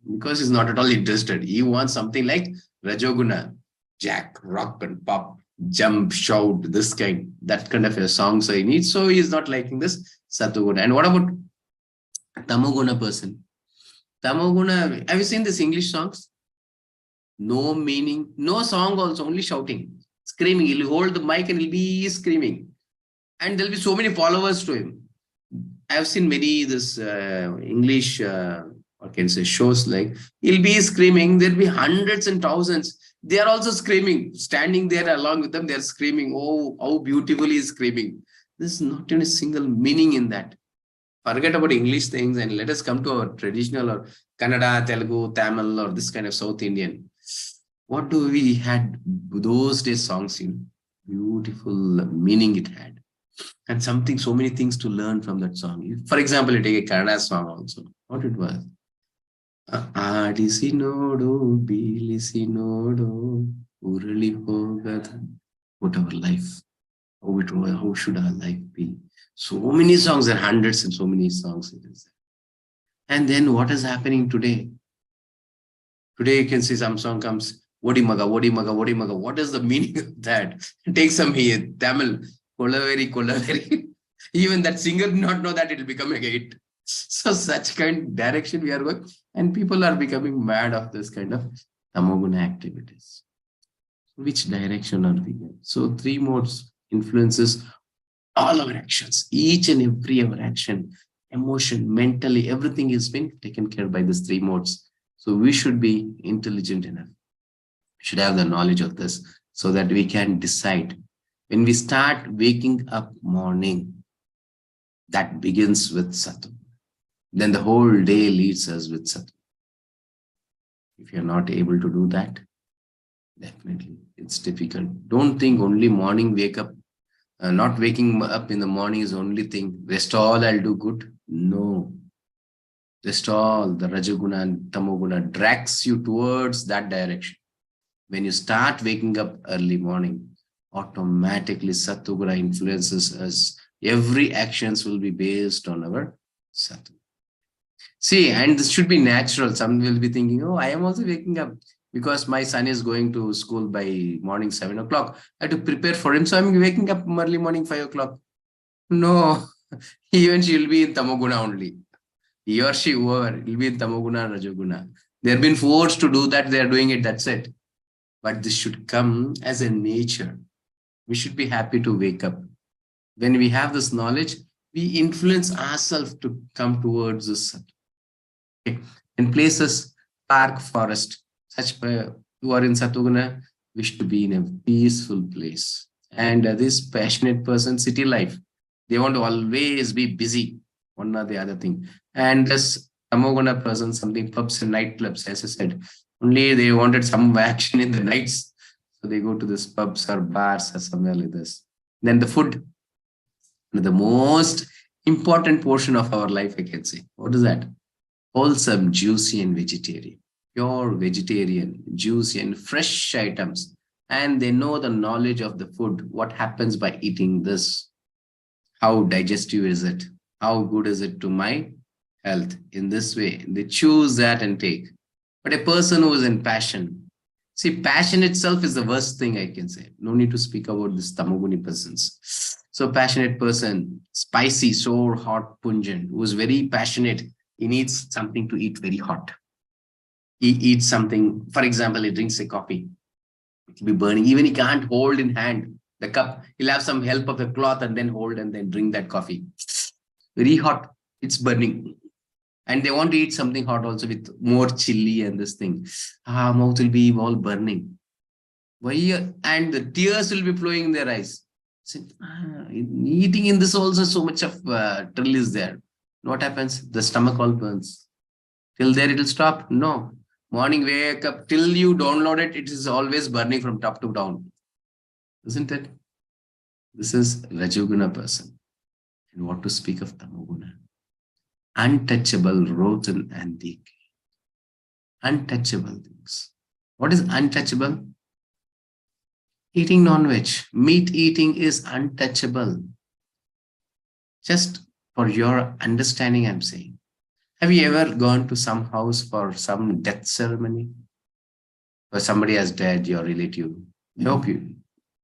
Because he's not at all interested. He wants something like Rajoguna, jack, rock and pop, jump, shout, this kind, that kind of a song. So he needs. So he's not liking this Satoguna. And what about Tamoguna person? Tamoguna, have you seen these English songs? No meaning, no song also, only shouting, screaming. He'll hold the mic and he'll be screaming. And there'll be so many followers to him. I've seen many this English, or can say shows like, he'll be screaming. There'll be hundreds and thousands. They are also screaming, standing there along with them. They're screaming. Oh, how beautifully he's screaming. There's not any single meaning in that. Forget about English things and let us come to our traditional or Kannada, Telugu, Tamil, or this kind of South Indian. What do we had those days songs in? Beautiful meaning it had. And something, so many things to learn from that song. For example, you take a Kannada song also. What it was? Adisi nodu, bilisi nodu, urali hogada. What our life? How should our life be? So many songs, there are hundreds and so many songs it is. And then what is happening today? Today you can see some song comes, Odimaga, Odimaga, Odimaga. What is the meaning of that? Take some here, Tamil, Kolaveri, Kolaveri. Even that singer did not know that it will become a hit. So such kind of direction we are going. And people are becoming mad of this kind of Tamoguna activities. Which direction are we going? So 3 modes influences all our actions, each and every our action, emotion, mentally, everything is being taken care by these 3 modes. So we should be intelligent enough. We should have the knowledge of this so that we can decide. When we start waking up morning, that begins with Sattva. Then the whole day leads us with Sattva. If you're not able to do that, definitely it's difficult. Don't think only morning wake up. Not waking up in the morning is the only thing. Rest all I'll do good. No. Rest all, the Rajoguna and Tamoguna drags you towards that direction. When you start waking up early morning, automatically Sattva influences us. Every actions will be based on our Sattva. See, and this should be natural. Some will be thinking, oh, I am also waking up because my son is going to school by morning 7 o'clock. I have to prepare for him. So I'm waking up early morning 5 o'clock. No, even she will be in Tamoguna only. He or she, whoever, will be in Tamoguna or Rajoguna. They have been forced to do that. They are doing it. That's it. But this should come as a nature. We should be happy to wake up. When we have this knowledge, we influence ourselves to come towards this. Okay. In places, park, forest, such who are in Sattoguna wish to be in a peaceful place. And this passionate person, city life, they want to always be busy, one or the other thing. And this Tamoguna person, something pubs and nightclubs, as I said, only they wanted some action in the nights. So they go to this pubs or bars or somewhere like this. Then the food, the most important portion of our life, I can say. What is that? Wholesome, juicy and vegetarian. Pure vegetarian, juicy and fresh items. And they know the knowledge of the food, what happens by eating this. How digestive is it? How good is it to my health? In this way, they choose that and take. But a person who is in passion, see, passion itself is the worst thing I can say. No need to speak about this Tamoguni persons. So passionate person, spicy, sour, hot, pungent, who is very passionate. He needs something to eat very hot. He eats something, for example, he drinks a coffee. It will be burning. Even he can't hold in hand the cup. He'll have some help of a cloth and then hold and then drink that coffee. Very hot. It's burning. And they want to eat something hot also with more chili and this thing. Mouth will be all burning. Why? And the tears will be flowing in their eyes. So, eating in this also so much of thrill is there. What happens? The stomach all burns. Till there it will stop? No. Morning wake up, till you download it, it is always burning from top to down. Isn't it? This is Rajoguna person. And what to speak of Tamoguna? Untouchable, rotten and decay. Untouchable things. What is untouchable? Eating non-veg. Meat eating is untouchable. Just for your understanding, I'm saying. Have you ever gone to some house for some death ceremony? Or somebody has died, your relative? I hope you,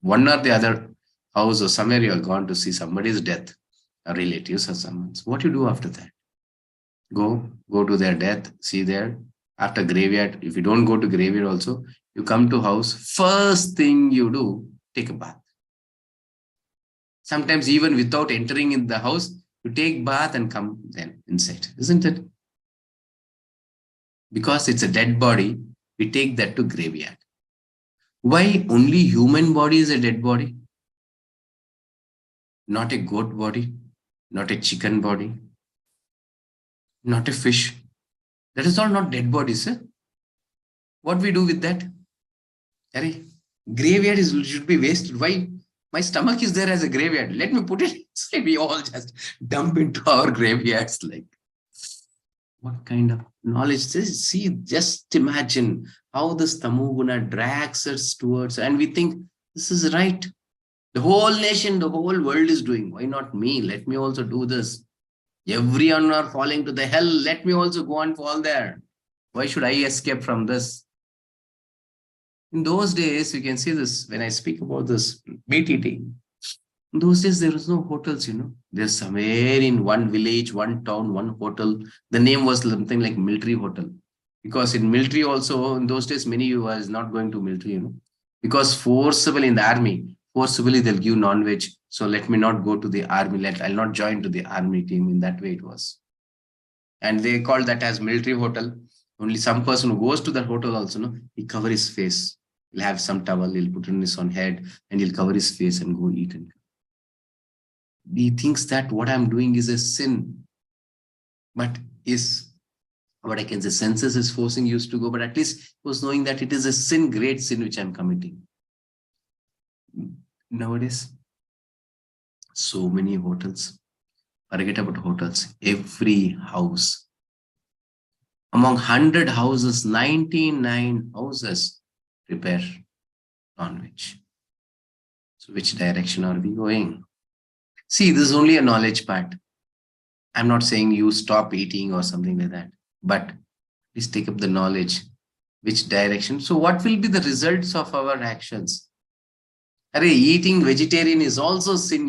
one or the other house or somewhere you have gone to see somebody's death, or relatives or someone's. What you do after that? Go to their death, see there. After graveyard, if you don't go to graveyard also, you come to house, first thing you do, take a bath. Sometimes even without entering in the house, you take bath and come then inside, isn't it? Because it's a dead body, we take that to graveyard. Why only human body is a dead body? Not a goat body, not a chicken body, not a fish. That is all not dead bodies. Eh? What we do with that? Arey, graveyard should be wasted. Why? My stomach is there as a graveyard. Let me put it. We all just dump into our graveyards. Like, what kind of knowledge? See, just imagine how this Tamoguna drags us towards, and we think this is right. The whole nation, the whole world is doing. Why not me? Let me also do this. Everyone are falling to the hell. Let me also go and fall there. Why should I escape from this? In those days, you can see this when I speak about this meat eating. In those days, there was no hotels, There's somewhere in one village, one town, one hotel. The name was something like military hotel. Because in military also, in those days, many was not going to military, Because forcibly in the army, forcibly they'll give non-veg. So let me not go to the army. I'll not join to the army team. In that way it was. And they called that as military hotel. Only some person who goes to that hotel also, he cover his face. He'll have some towel, he'll put it on his own head, and he'll cover his face and go eat. And he thinks that what I'm doing is a sin. But is what I can say, senses is forcing you to go, but at least he was knowing that it is a sin, great sin which I'm committing. Nowadays, so many hotels. Forget about hotels. Every house. Among 100 houses, 99 houses prepare non-veg. So which direction are we going? See, this is only a knowledge part. I'm not saying you stop eating or something like that, but please take up the knowledge. Which direction? So what will be the results of our actions? Eating vegetarian is also sin,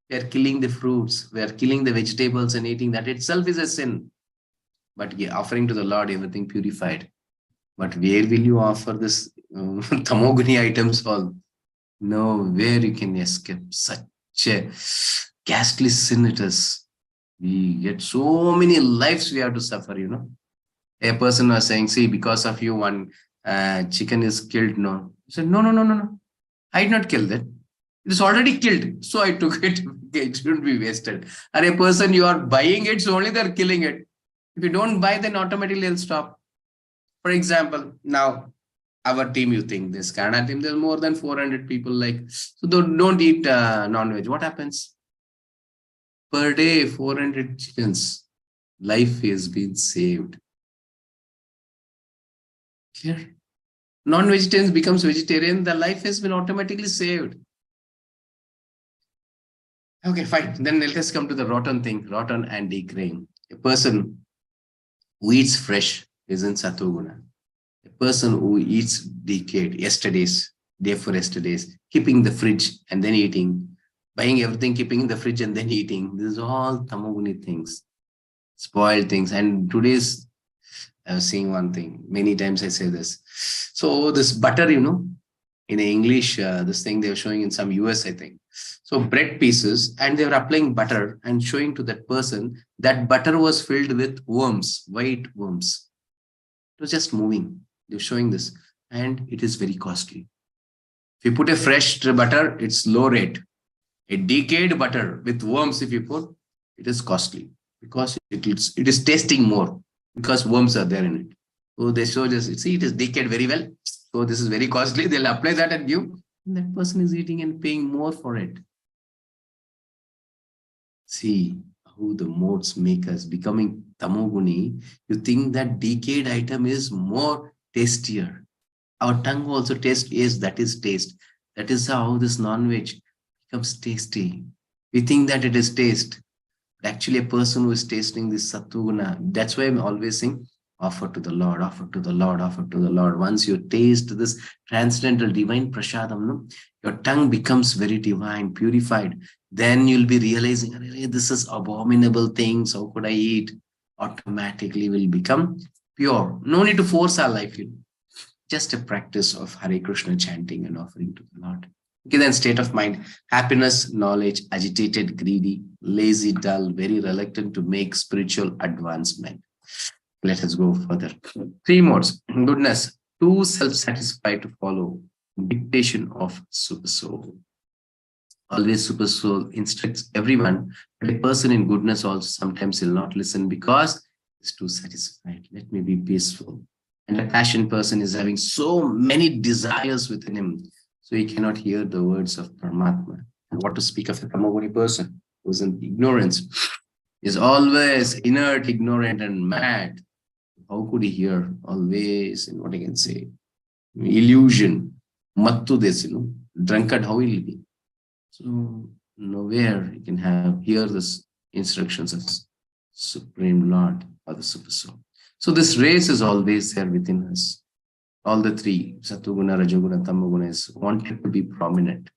We are killing the fruits. We are killing the vegetables and eating. That itself is a sin. But offering to the Lord everything purified. But where will you offer this tamoguni items all? No, where you can escape such a ghastly sin it is. We get so many lives we have to suffer, A person was saying, see, because of you, one chicken is killed. No. I said, no. I did not kill that. It is already killed. So I took it. It shouldn't be wasted. Or a person, you are buying it, so only they're killing it. If you don't buy, then automatically they'll stop. For example, now our team, you think this Canada team, there's more than 400 people so don't eat non-veg. What happens? Per day, 400 chickens. Life has been saved. Clear? Non-vegetarian becomes vegetarian, the life has been automatically saved. Okay, fine. Then let us come to the rotten thing, rotten and decaying. A person who eats fresh is in Satoguna. A person who eats decayed, yesterday's, day for yesterday's, keeping the fridge and then eating, buying everything, keeping in the fridge and then eating. This is all Tamoguni things, spoiled things. And today's, I was seeing one thing, many times I say this. So this butter, in English, this thing they were showing in some US, I think. So bread pieces, and they were applying butter and showing to that person that butter was filled with worms, white worms. It was just moving. They're showing this, and it is very costly. If you put a fresh butter, it's low rate. A decayed butter with worms, if you put, it is costly because it is tasting more because worms are there in it. So they show this, see, it is decayed very well. So this is very costly. They'll apply that and give. And that person is eating and paying more for it. See how the modes make us becoming Tamoguni, you think that decayed item is more tastier. Our tongue also tastes, yes, that is taste. That is how this non-veg becomes tasty. We think that it is taste. Actually, a person who is tasting this Sattuguna, that's why I'm always saying, offer to the Lord, offer to the Lord, offer to the Lord. Once you taste this transcendental divine prasadam, no, your tongue becomes very divine, purified. Then you'll be realizing, this is abominable things. How could I eat? Automatically will become pure. No need to force our life. Just a practice of Hare Krishna chanting and offering to the Lord. Okay, then state of mind, happiness, knowledge, agitated, greedy, lazy, dull, very reluctant to make spiritual advancement. Let us go further. 3 modes, goodness, too self-satisfied to follow, dictation of super soul. Always super soul instructs everyone, but a person in goodness also sometimes will not listen because he's too satisfied. Let me be peaceful. And a passion person is having so many desires within him, so he cannot hear the words of Paramatma. And what to speak of a Tamoguni person who's in ignorance, is always inert, ignorant, and mad. How could he hear? Always in what I can say, illusion, mattu this, drunkard, how will he be? So nowhere you can hear this instructions of Supreme Lord or the Super Soul. So this race is always there within us. All the 3, Sattuguna, Rajoguna, Tamoguna, is wanted to be prominent.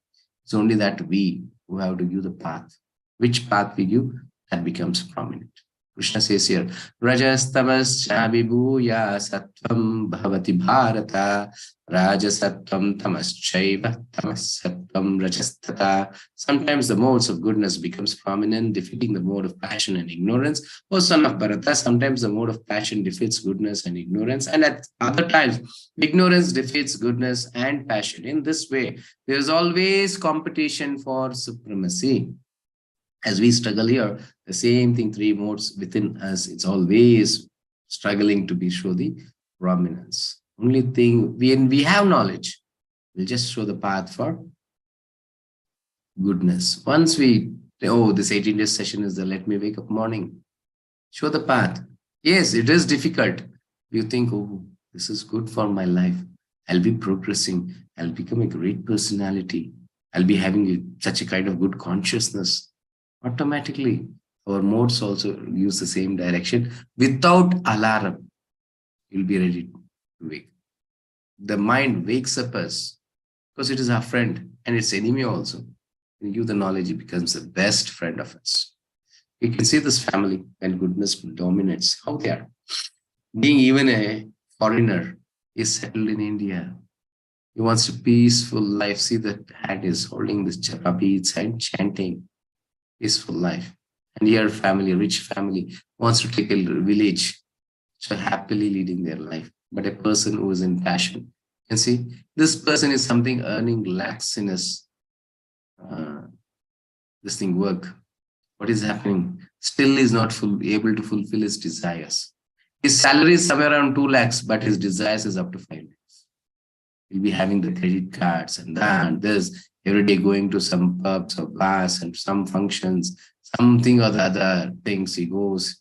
It's only that we who have to give the path. Which path we give, that becomes prominent. Krishna says here, Rajas tamas chabibhuya sattvam bhavati bharata, rajasattvam tamas chaiva tamas sattvam rajastata. Sometimes the modes of goodness becomes prominent, defeating the mode of passion and ignorance. O son of Bharata, sometimes the mode of passion defeats goodness and ignorance, and at other times, ignorance defeats goodness and passion. In this way, there is always competition for supremacy. As we struggle here, the same thing, 3 modes within us, it's always struggling to be show the prominence. Only thing, when we have knowledge, we'll just show the path for goodness. Once we, this 18-day session is the let me wake up morning, show the path. Yes, it is difficult. You think, this is good for my life. I'll be progressing. I'll become a great personality. I'll be having such a kind of good consciousness. Automatically, our modes also use the same direction. Without alarm, you'll be ready to wake. The mind wakes up us because it is our friend and its enemy also. When you give the knowledge, it becomes the best friend of us. You can see this family when goodness dominates, how they are. Being even a foreigner, is settled in India. He wants a peaceful life. See, the dad is holding this chapabits and chanting. Peaceful life. And your family, a rich family, wants to take a village, so happily leading their life. But a person who is in passion, you can see this person is something earning lakhs in his this thing work. What is happening? Still is not able to fulfill his desires. His salary is somewhere around 2 lakhs, but his desires is up to 5 lakhs. He'll be having the credit cards and that and this. Every day going to some pubs or bars and some functions, something or the other things he goes.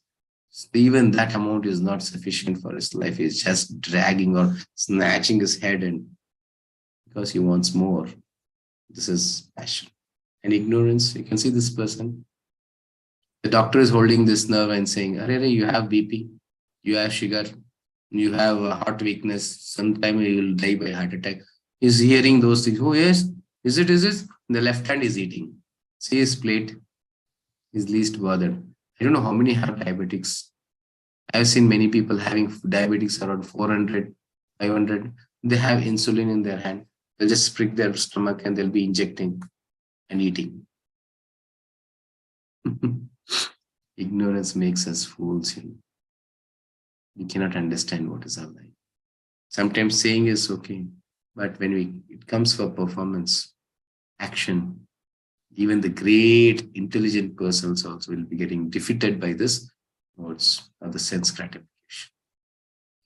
Even that amount is not sufficient for his life. He's just dragging or snatching his head and because he wants more. This is passion. And ignorance, you can see this person. The doctor is holding this nerve and saying, you have BP, you have sugar, you have a heart weakness, sometime you will die by heart attack. He's hearing those things. Oh, yes. Is it? The left hand is eating. See his plate. He's least bothered. I don't know how many have diabetics. I've seen many people having diabetics around 400, 500. They have insulin in their hand. They'll just prick their stomach and they'll be injecting and eating. Ignorance makes us fools. We cannot understand what is our life. Sometimes saying is okay. But when it comes for performance, action, even the great intelligent persons also will be getting defeated by this modes of the sense gratification.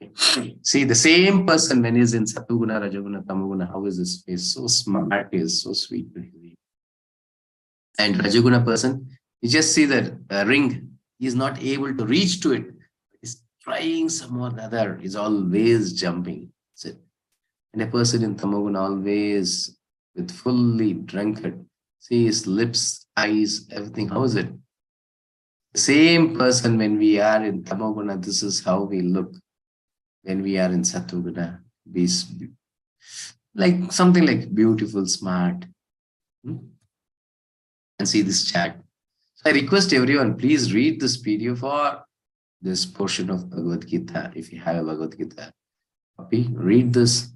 Okay. See, the same person when he's in Sattuguna, Rajoguna, Tamoguna, how is his face? So smart, he is so sweet. And Rajoguna person, you just see that ring, he is not able to reach to it. trying some or the other, is always jumping. That's it. And a person in Tamoguna always with fully drunkard. See his lips, eyes, everything. How is it? The same person when we are in Tamoguna, this is how we look. When we are in Satoguna, be like something like beautiful, smart. And see this chat. So I request everyone, please read this PDF or this portion of Bhagavad Gita. If you have a Bhagavad Gita copy, read this.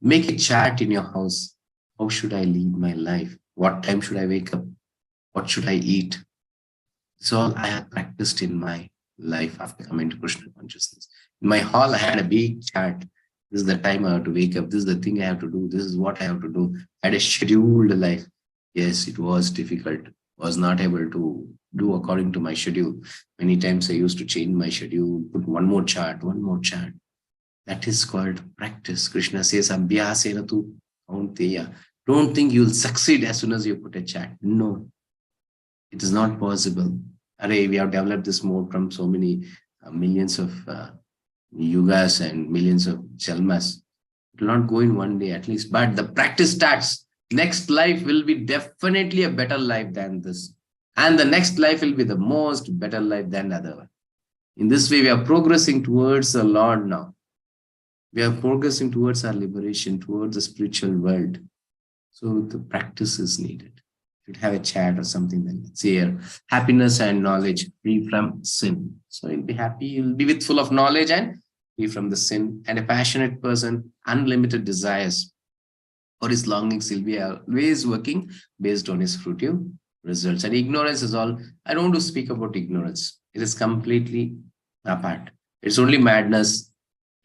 Make a chart in your house. How should I lead my life? What time should I wake up? What should I eat? It's all I have practiced in my life after coming to Krishna consciousness. In my hall, I had a big chart. This is the time I have to wake up. This is the thing I have to do. This is what I have to do. I had a scheduled life. Yes, it was difficult. Was not able to do according to my schedule. Many times I used to change my schedule, put one more chart. That is called practice. Krishna says, Abhyasena tu kaunteya. Don't think you'll succeed as soon as you put a chart. No, it is not possible. We have developed this mode from so many millions of yugas and millions of jalmas. It will not go in one day at least, but the practice starts. Next life will be definitely a better life than this. And the next life will be the most better life than the other one. In this way, we are progressing towards the Lord now. We are progressing towards our liberation, towards the spiritual world. So the practice is needed. You should have a chat or something like that. Say here, happiness and knowledge, free from sin. So you'll be happy, you'll be with full of knowledge and free from the sin. And a passionate person, unlimited desires. For his longings, he'll be always working based on his fruitive results. And ignorance is all. I don't want to speak about ignorance. It is completely apart. It's only madness,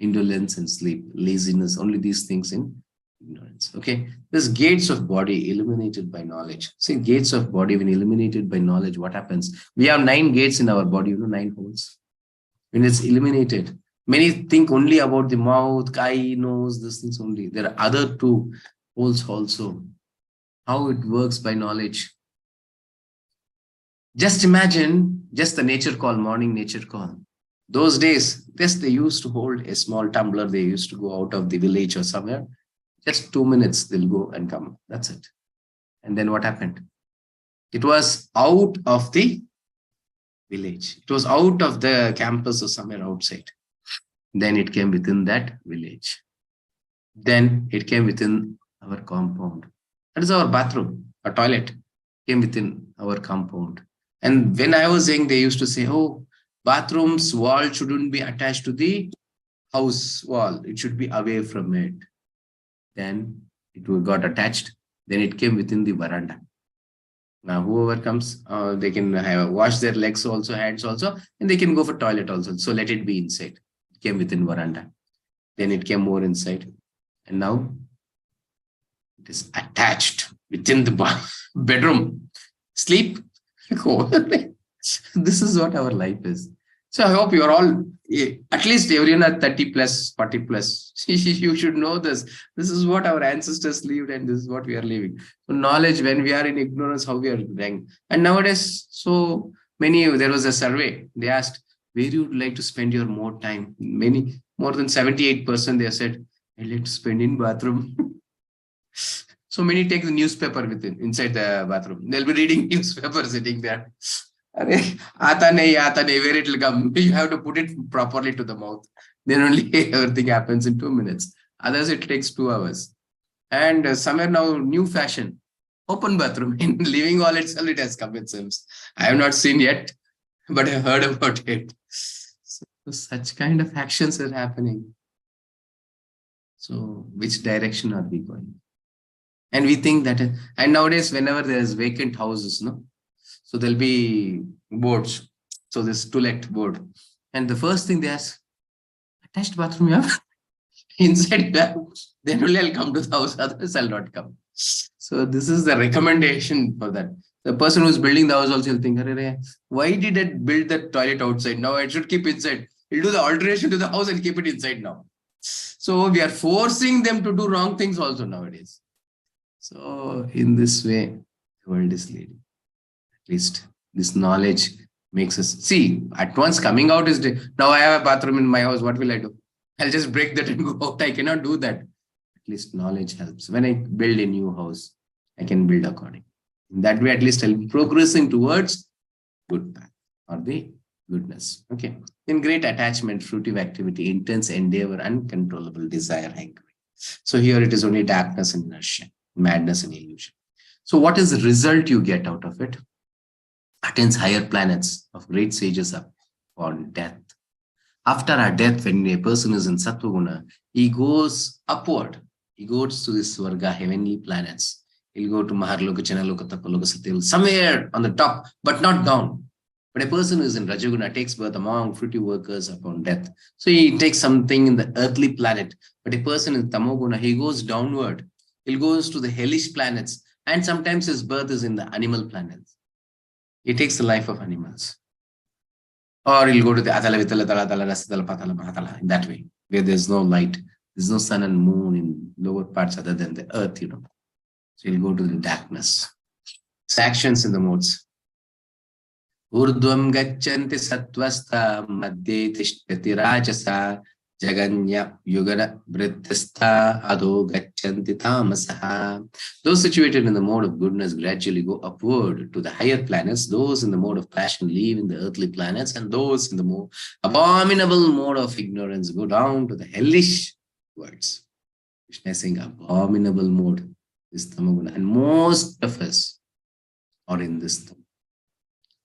indolence, and sleep, laziness, only these things in ignorance. Okay. There's gates of body illuminated by knowledge. See, gates of body, when illuminated by knowledge, what happens? We have 9 gates in our body, 9 holes. When it's illuminated, many think only about the mouth, eye, nose, these things only. There are other 2 holes also. How it works by knowledge. Just imagine just the nature call, morning nature call. Those days, yes, they used to hold a small tumbler. They used to go out of the village or somewhere. Just 2 minutes, they'll go and come. That's it. And then what happened? It was out of the village. It was out of the campus or somewhere outside. Then it came within that village. Then it came within our compound. That is our bathroom, our toilet came within our compound. And when I was young, they used to say, oh, bathroom's wall shouldn't be attached to the house wall. It should be away from it. Then it got attached. Then it came within the veranda. Now, whoever comes, they can wash their legs also, hands also, and they can go for toilet also. So let it be inside. It came within veranda. Then it came more inside. And now it is attached within the bedroom. Sleep. This is what our life is. So I hope you're all, at least everyone at 30 plus, 40 plus. You should know this. This is what our ancestors lived and this is what we are living. So knowledge, when we are in ignorance, how we are dying. And nowadays, so many, there was a survey. They asked, where you would like to spend your more time? More than 78% they said, I like to spend in bathroom. So many take the newspaper inside the bathroom. They'll be reading newspaper sitting there. Aata nahi, where it will come. You have to put it properly to the mouth. Then only everything happens in 2 minutes. Others, it takes 2 hours. And somewhere now, new fashion. Open bathroom. In living hall itself, it has come, it seems. I have not seen yet, but I heard about it. So such kind of actions are happening. So which direction are we going? And we think that, and nowadays, whenever there is vacant houses, so there'll be boards. So this to let board. And the first thing they ask, attached bathroom you have? Inside that, then only I'll come to the house, otherwise I'll not come. So this is the recommendation for that. The person who's building the house also will think, why did it build the toilet outside? Now it should keep inside. He'll do the alteration to the house and keep it inside now. So we are forcing them to do wrong things also nowadays. So in this way, the world is leading. At least this knowledge, makes us see at once coming out is now I have a bathroom in my house. What will I do? I'll just break that and go out. I cannot do that. At least knowledge helps. When I build a new house, I can build according. In that way, at least I'll be progressing towards good path or the goodness. Okay. In great attachment, fruitive activity, intense endeavor, uncontrollable desire, hankering. So here it is only darkness and inertia, madness and illusion. So what is the result you get out of it? Attains higher planets of great sages upon death. After our death, when a person is in Sattva Guna, he goes upward. He goes to the Swarga, heavenly planets. He'll go to Maharloka, Chanaloka, Tapaloka, Satyaloka, somewhere on the top, but not down. But a person who is in Rajaguna takes birth among fruitive workers upon death. So he takes something in the earthly planet. But a person in Tamoguna, he goes downward. He goes to the hellish planets. And sometimes his birth is in the animal planets. He takes the life of animals. Or he'll go to the Atala, Vitala, Tala, Tala, Rasatala, Patala, Mahatala, in that way, where there's no light. There's no sun and moon in lower parts other than the earth, you know. So he'll go to the darkness. So actions in the modes. Urdhvam gacchanti sattvastha madhye tishtati rajasa jaganya yugana vrittastha adho gacchanti tamasaha. Those situated in the mode of goodness gradually go upward to the higher planets. Those in the mode of passion live in the earthly planets, and those in the more abominable mode of ignorance go down to the hellish worlds. Krishna is saying abominable mode is Tamoguna, and most of us are in this.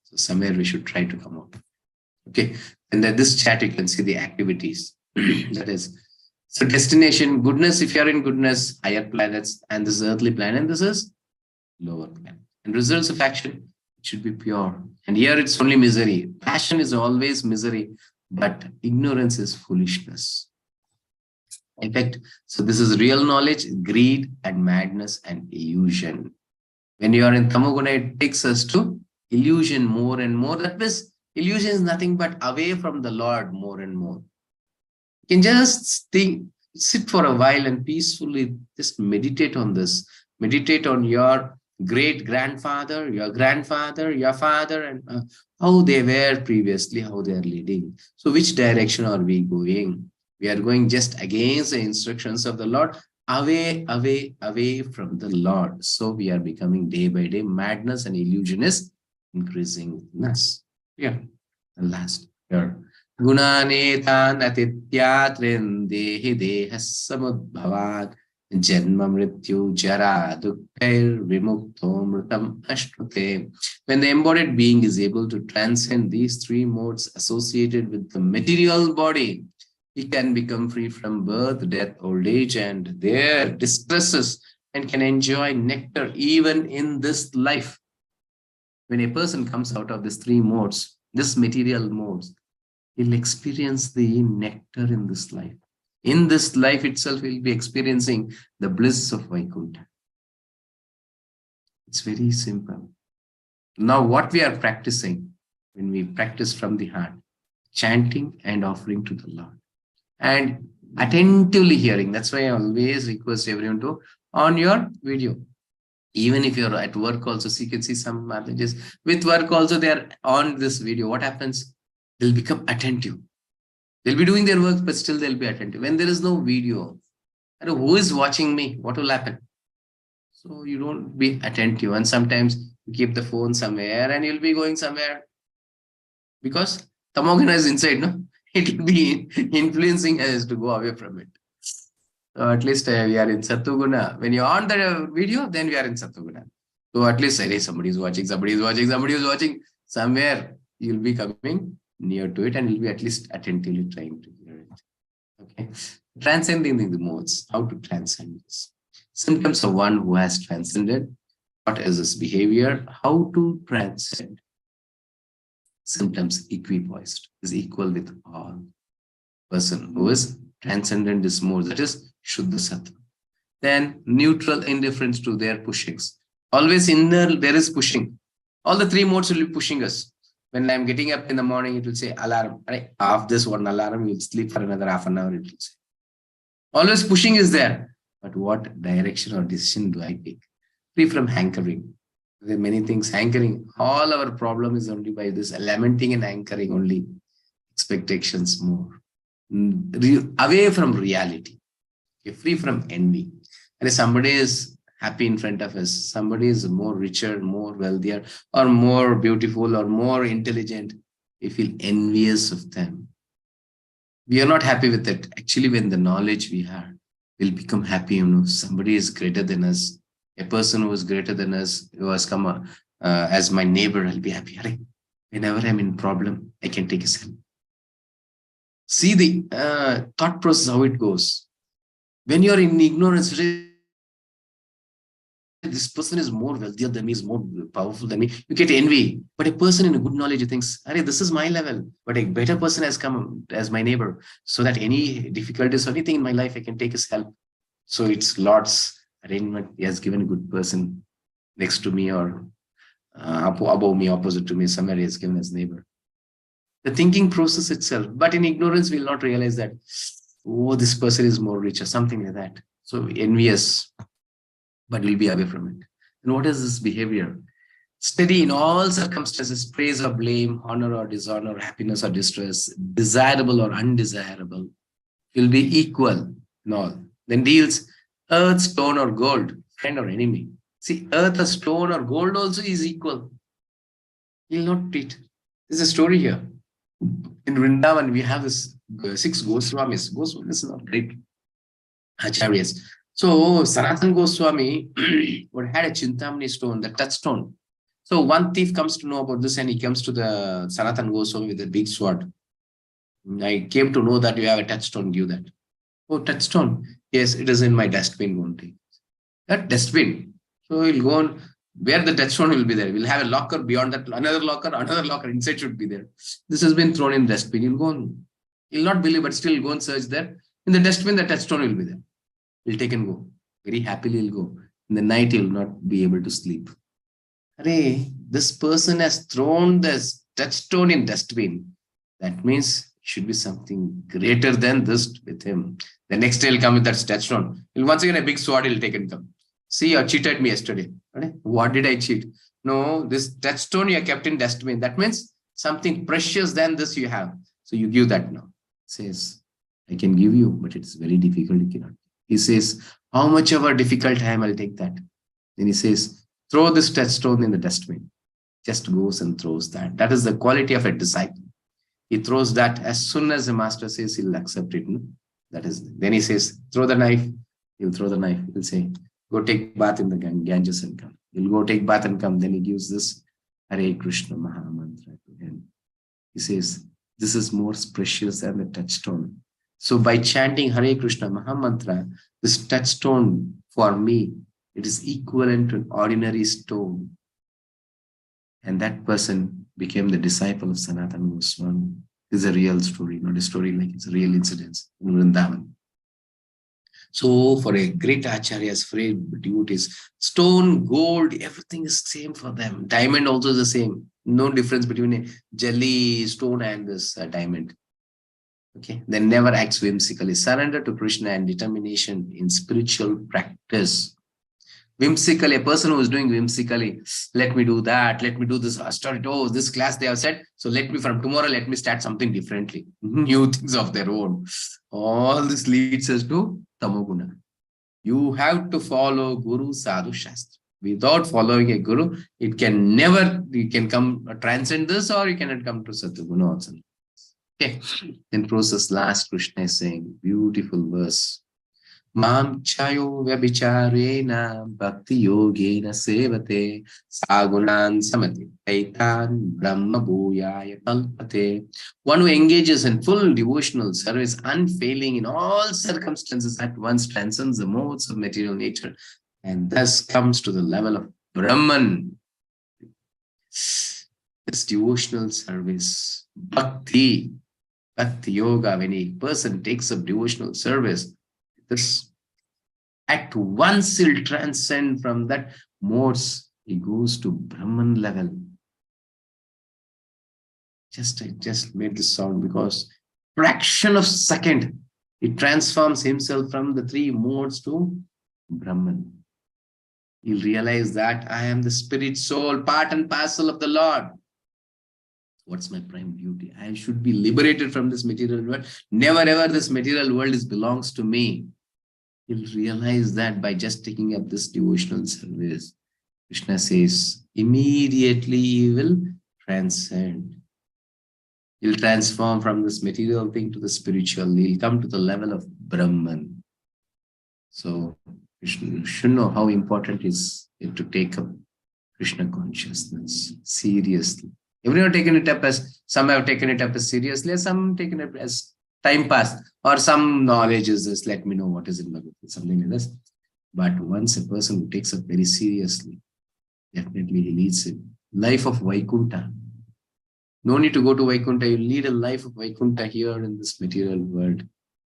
So somewhere we should try to come out. Okay. And at this chat, you can see the activities. That is, so destination, goodness, if you're in goodness, higher planets, and this is earthly planet, and this is lower planet. And results of action, it should be pure. And here it's only misery. Passion is always misery, but ignorance is foolishness. In fact, so this is real knowledge, greed and madness and illusion. When you are in Tamoguna, it takes us to illusion more and more. That means illusion is nothing but away from the Lord more and more. You can just think, sit for a while and peacefully just meditate on this. Meditate on your great-grandfather, your grandfather, your father, and how they were previously, how they are leading. So which direction are we going? We are going just against the instructions of the Lord, away, away, away from the Lord. So we are becoming day by day. Madness and illusion is increasing in us. Yeah. And last here. Gunanetan atityatrin dehi dehas samudbhavat janma mrityu jara dukkhair vimukto mritam ashrute. When the embodied being is able to transcend these three modes associated with the material body, he can become free from birth, death, old age, and their distresses, and can enjoy nectar even in this life. When a person comes out of these three modes, this material modes, he'll experience the nectar in this life. In this life itself, he'll be experiencing the bliss of Vaikuntha. It's very simple. Now, what we are practicing, when we practice from the heart, chanting and offering to the Lord, and attentively hearing. That's why I always request everyone to on your video. Even if you're at work also, so you can see some messages. With work also, they are on this video. What happens? They'll become attentive. They'll be doing their work, but still they'll be attentive. When there is no video, I don't know who is watching me, what will happen? So you don't be attentive. And sometimes you keep the phone somewhere and you'll be going somewhere. Because Tamoguna is inside, no? It will be influencing us to go away from it. So at least we are in Sattva-guna. When you're on the video, then we are in Sattva-guna. So at least say, somebody is watching, somebody is watching, somebody is watching. Somewhere you'll be coming near to it and you'll be at least attentively trying to hear it. Okay. Transcending the modes. How to transcend this? Symptoms of one who has transcended. What is his behavior? How to transcend? Symptoms equipoised, is equal with all. Person who is transcendent this mode, that is Shuddha Sattva. Then neutral indifference to their pushings. Always inner there is pushing. All the three modes will be pushing us. When I'm getting up in the morning, it will say alarm. Right? Off this one alarm, you'll sleep for another half an hour, it will say. Always pushing is there. But what direction or decision do I take? Free from hankering. There are many things anchoring. All our problem is only by this lamenting and anchoring only expectations more. Away from reality. You're free from envy. And if somebody is happy in front of us, somebody is more richer, more wealthier, or more beautiful, or more intelligent, we feel envious of them. We are not happy with it. Actually, when the knowledge we have, we'll become happy. Somebody is greater than us. A person who is greater than us, who has come as my neighbor, I'll be happy. Whenever I'm in problem, I can take his help. See the thought process, how it goes. When you're in ignorance, this person is more wealthier than me, is more powerful than me, you get envy. But a person in a good knowledge thinks, this is my level, but a better person has come as my neighbor, so that any difficulties or anything in my life, I can take his help. So it's Lord's arrangement. He has given a good person next to me, or above me, opposite to me, somewhere he has given as neighbor. The thinking process itself. But in ignorance, we'll not realize that, this person is more rich or something like that. So envious, but we'll be away from it. And what is this behavior? Steady in all circumstances, praise or blame, honor or dishonor, happiness or distress, desirable or undesirable, will be equal in all. Then deals earth, stone or gold, friend or enemy. See, earth or stone or gold also is equal. He'll not treat. There's a story here. In Vrindavan, we have this 6 Goswamis. Goswamis are great acharyas. So Sanatana Goswami had a Chintamani stone, the touchstone. So one thief comes to know about this, and he comes to the Sanatana Goswami with a big sword. I came to know that you have a touchstone, give that. Oh, touchstone? Yes, it is in my dustbin, won't take. That dustbin. So he'll go on, where the touchstone will be there. We'll have a locker beyond that, another locker inside should be there. This has been thrown in dustbin. He'll go on. He'll not believe, but still go and search there. In the dustbin, the touchstone will be there. He'll take and go. Very happily he'll go. In the night, he'll not be able to sleep. This person has thrown this touchstone in dustbin. That means it should be something greater than this with him. The next day he'll come with that touchstone. He'll once again a big sword he'll take and come. See, you cheated me yesterday. What did I cheat? No, this touchstone you have kept in dustbin. That means something precious than this you have. So you give that now. Says, I can give you, but it's very difficult. You cannot. He says, how much of a difficult time I'll take that. Then he says, throw this touchstone in the dustbin. Just goes and throws that. That is the quality of a disciple. He throws that as soon as the master says he'll accept it. No? That is. Then he says, throw the knife. He'll throw the knife. He'll say, go take bath in the Ganges and come. He'll go take bath and come. Then he gives this Hare Krishna Maha Mantra to him. He says, this is more precious than the touchstone. So by chanting Hare Krishna Maha Mantra, this touchstone for me, it is equivalent to an ordinary stone. And that person became the disciple of Sanatana Goswami. This is a real story, not a story like it's a real incident in Vrindavan. So for a great acharyas, for a devotees, stone, gold, everything is same for them. Diamond also is the same. No difference between a jelly stone and this diamond. Okay, they never acts whimsically. Surrender to Krishna and determination in spiritual practice. Whimsically, a person who is doing whimsically, let me do that, let me do this. Oh, this class they have said, so let me from tomorrow, let me start something differently. New things of their own. All this leads us to Tamoguna. You have to follow Guru Sadhu Shastra. Without following a Guru, it can never, you can come transcend this, or you cannot come to Satguna also. Okay, then process last Krishna is saying, beautiful verse. Mam chayo vyabicharena bhakti yogena sevate sagunan samati aitan brahma bhuyaya kalpate. One who engages in full devotional service, unfailing in all circumstances, at once transcends the modes of material nature and thus comes to the level of Brahman. This devotional service, bhakti yoga, when a person takes up devotional service, this at once he'll transcend from that modes, he goes to Brahman level. I just made this sound because fraction of second, he transforms himself from the 3 modes to Brahman. You'll realize that I am the spirit soul, part and parcel of the Lord. What's my prime duty? I should be liberated from this material world. Never ever this material world belongs to me. You'll realize that by just taking up this devotional service. Krishna says, immediately you will transcend. You'll transform from this material thing to the spiritual. You'll come to the level of Brahman. So you should know how important it is to take up Krishna consciousness seriously. Everyone taken it up as, some have taken it up as seriously, some taken it as time pass, or some knowledge is just let me know what is in Bhagavad Gita, something like this. But once a person who takes up very seriously, definitely he leads a life of Vaikuntha. No need to go to Vaikuntha. You lead a life of Vaikuntha here in this material world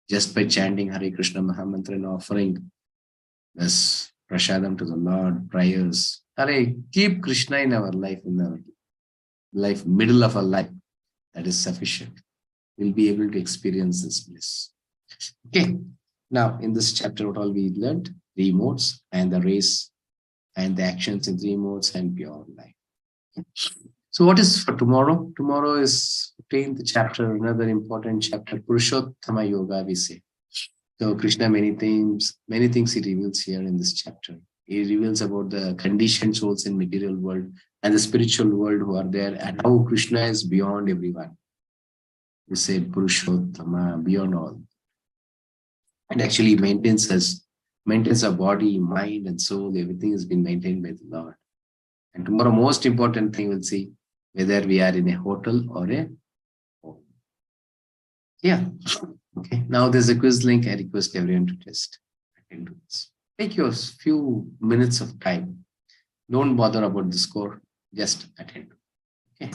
just by chanting Hare Krishna Mahamantra and offering this prasadam to the Lord, prayers. Hare, keep Krishna in our life, middle of our life. That is sufficient. We'll be able to experience this bliss. Okay. Now, in this chapter, what all we learned? 3 modes and the race and the actions in 3 modes and pure life. So what is for tomorrow? Tomorrow is 15th chapter, another important chapter, Purushottama Yoga, we say. So Krishna, many things he reveals here in this chapter. He reveals about the conditioned souls in material world and the spiritual world who are there, and how Krishna is beyond everyone. We say Purushottama, beyond all. And actually maintains our body, mind, and soul. Everything has been maintained by the Lord. And tomorrow, most important thing, we'll see whether we are in a hotel or a home. Yeah. Okay. Now there's a quiz link. I request everyone to just attend to this. Take your few minutes of time. Don't bother about the score. Just attend. Okay.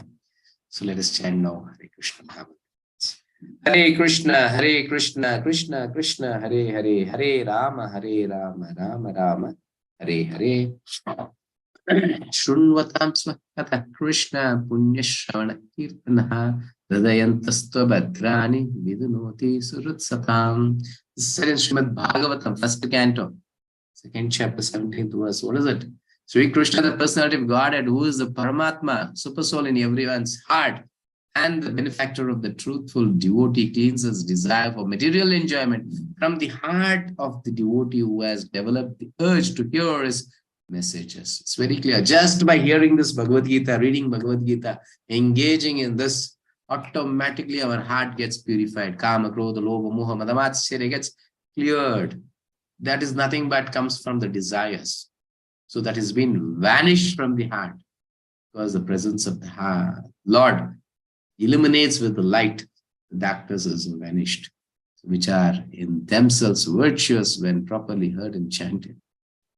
So let us chant now. Hare Krishna. Hare Krishna, Hare Krishna, Krishna Krishna, Hare Hare, Hare Rama, Rama Rama, Hare Hare. Shrunvatam swakata Krishna Punya Shravana Kirtanaha Hridayantastva Bhadrani Vidunoti Surutsatam. This is said in Srimad Bhagavatam, first canto, 2nd chapter, 17th verse. What is it? Sri Krishna, the personality of Godhead, who is the Paramatma, super soul in everyone's heart, and the benefactor of the truthful devotee, cleanses desire for material enjoyment from the heart of the devotee who has developed the urge to hear his messages. It's very clear. Just by hearing this Bhagavad Gita, reading Bhagavad Gita, engaging in this, automatically our heart gets purified. Kama, Krodha, Lobha, Moha, Madamatsya gets cleared. That is nothing but comes from the desires. So that has been vanished from the heart, because the presence of the heart, Lord illuminates with the light. The darkness is vanished, which are in themselves virtuous when properly heard and chanted.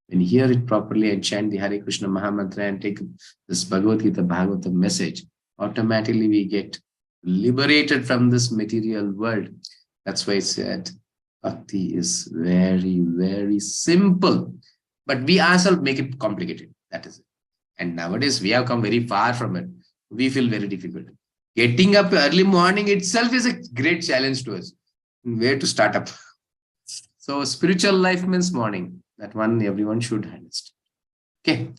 When you hear it properly and chant the Hare Krishna Mahamantra and take this Bhagavad Gita Bhagavatam message, automatically we get liberated from this material world. That's why I said Bhakti is very, very simple. But we ourselves make it complicated. That is it. And nowadays we have come very far from it. We feel very difficult. Getting up early morning itself is a great challenge to us. Where to start up? So spiritual life means morning. That one everyone should understand. Okay.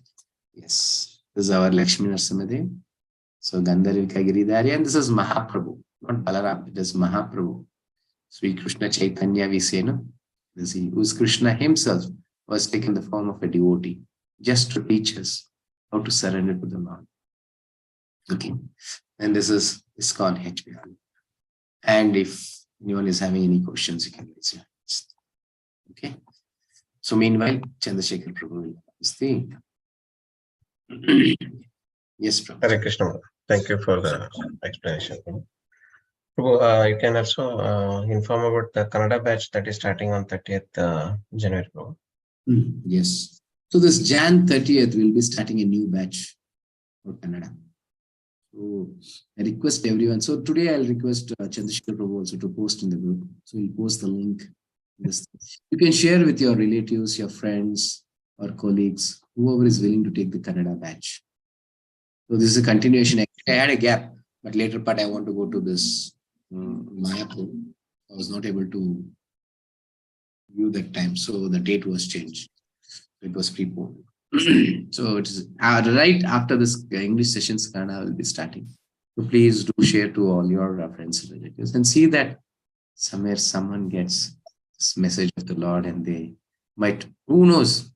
Yes. This is our Lakshmi Narasimhadev. So Gandharvika Giridhari, and this is Mahaprabhu, not Balaram. It is Mahaprabhu. Sri Krishna Chaitanya, we say, no? This is who's Krishna himself was taken the form of a devotee just to teach us how to surrender to the Lord. Okay. And this is ISKCON HBR. And if anyone is having any questions, you can raise your hands. Okay. So meanwhile, Chandrasekhar Prabhu is the yes, Prabhu. Hare Krishna. Thank you for the explanation. Prabhu, you can also inform about the Kannada batch that is starting on 30th January. Prabhu. Yes. So this Jan 30th, we'll be starting a new batch for Kannada. So I request everyone. So today I'll request Chandrasekhar Prabhu also to post in the group. So we'll post the link. Yes. You can share with your relatives, your friends or colleagues, whoever is willing to take the Kannada batch. So this is a continuation. Actually, I had a gap, but later part I want to go to this Mayapur. I was not able to view that time. So the date was changed. It was preponed. So it is right after this English sessions, Kannada will be starting. So please do share to all your friends and relatives and see that somewhere someone gets this message of the Lord and they might, who knows,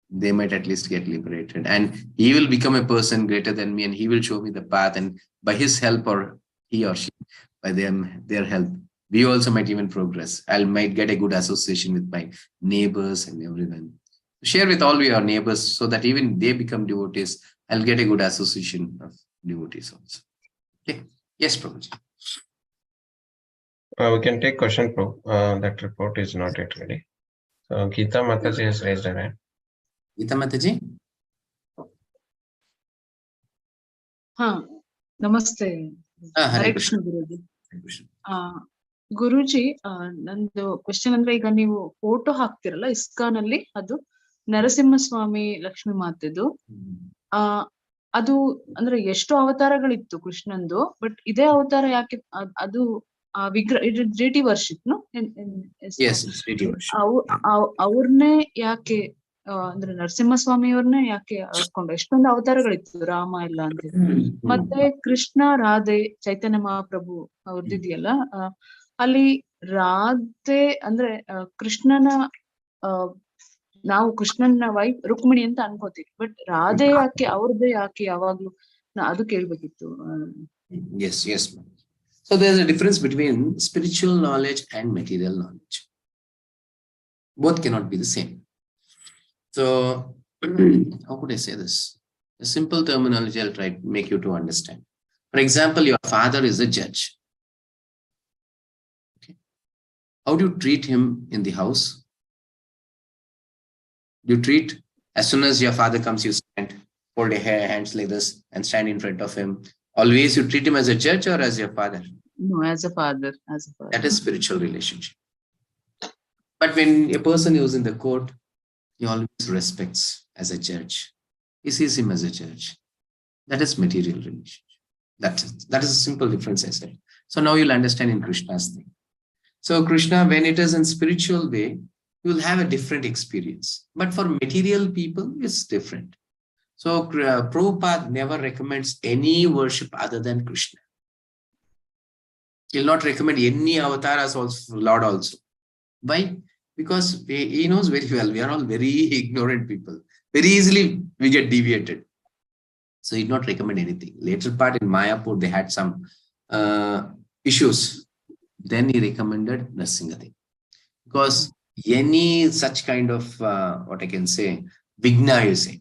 they might at least get liberated. And he will become a person greater than me and he will show me the path. And by his help, or he or she, by their help, we also might even progress. I might get a good association with my neighbors and everyone. Share with all your neighbors so that even they become devotees. I'll get a good association of devotees also. Okay. Yes, Prabhuji. We can take question, Prabhu. That report is not yet ready. So Geeta Mataji has raised her hand. Geeta Mataji? ನಮಸ್ತೆ. Hare Krishna ಗುರುಜಿ. Krishna. ಗುರುಜಿ, ನಂದು question ಅಂದ್ರೆ, ಈಗ ನೀವು photo ಹಾಕ್ತಿರಲ್ಲ ISKCON ಅಲ್ಲಿ, ಅದು ನರಸಿಂಹಸ್ವಾಮಿ ಲಕ್ಷ್ಮೀ ಮಾತೆದು. ಅದು ಅಂದ್ರೆ ಎಷ್ಟು ಅವತಾರಗಳಿತ್ತು ಕೃಷ್ಣಂದು, ಬಟ್ ಇದೇ ಅವತಾರ ಯಾಕೆ ಅದು ವಿಗ್ರಹ GT ವರ್ಷಿಪ್ ಅವ್ರನ್ನೇ ಯಾಕೆ ಅಂದ್ರೆ ನರಸಿಂಹಸ್ವಾಮಿಯವ್ರನ್ನೇ ಯಾಕೆ ಅಳ್ಸ್ಕೊಂಡು? ಎಷ್ಟೊಂದು ಅವತಾರಗಳಿತ್ತು, ರಾಮ ಎಲ್ಲ ಅಂತ. ಮತ್ತೆ ಕೃಷ್ಣ ರಾಧೆ ಚೈತನ್ಯ ಮಹಾಪ್ರಭು ಅವ್ರದ್ದಿದೆಯಲ್ಲ, ಅಲ್ಲಿ ರಾಧೆ ಅಂದ್ರೆ ಕೃಷ್ಣನ ನಾವು ಕೃಷ್ಣನ ವೈಫ್ ರುಕ್ಮಿಣಿ ಅಂತ ಅನ್ಕೋತೀವಿ, ಬಟ್ ರಾಧೆ ಯಾಕೆ ಅವ್ರದ್ದೇ ಯಾಕೆ ಯಾವಾಗ್ಲೂ? ಅದು ಕೇಳ್ಬೇಕಿತ್ತು. Yes, yes. So there's a difference between spiritual knowledge and material knowledge. Both cannot be the same. So how could I say this? A simple terminology I'll try to make you to understand. For example, your father is a judge. Okay. How do you treat him in the house? You treat, as soon as your father comes, you stand, hold your hands like this and stand in front of him. Always you treat him as a judge or as your father? No, as a father. As a father. That is spiritual relationship. But when a person is in the court, he always respects as a judge. He sees him as a judge. That is material relationship. That is a simple difference, I said. So now you'll understand in Krishna's thing. So Krishna, when it is in spiritual way, you will have a different experience. But for material people, it's different. So Prabhupada never recommends any worship other than Krishna. He'll not recommend any avatars also, Lord also. Why? Because he knows very well, we are all very ignorant people. Very easily we get deviated. So he did not recommend anything. Later part in Mayapur, they had some issues. Then he recommended Nrsimhadev. Because any such kind of, what I can say, vigna, you say,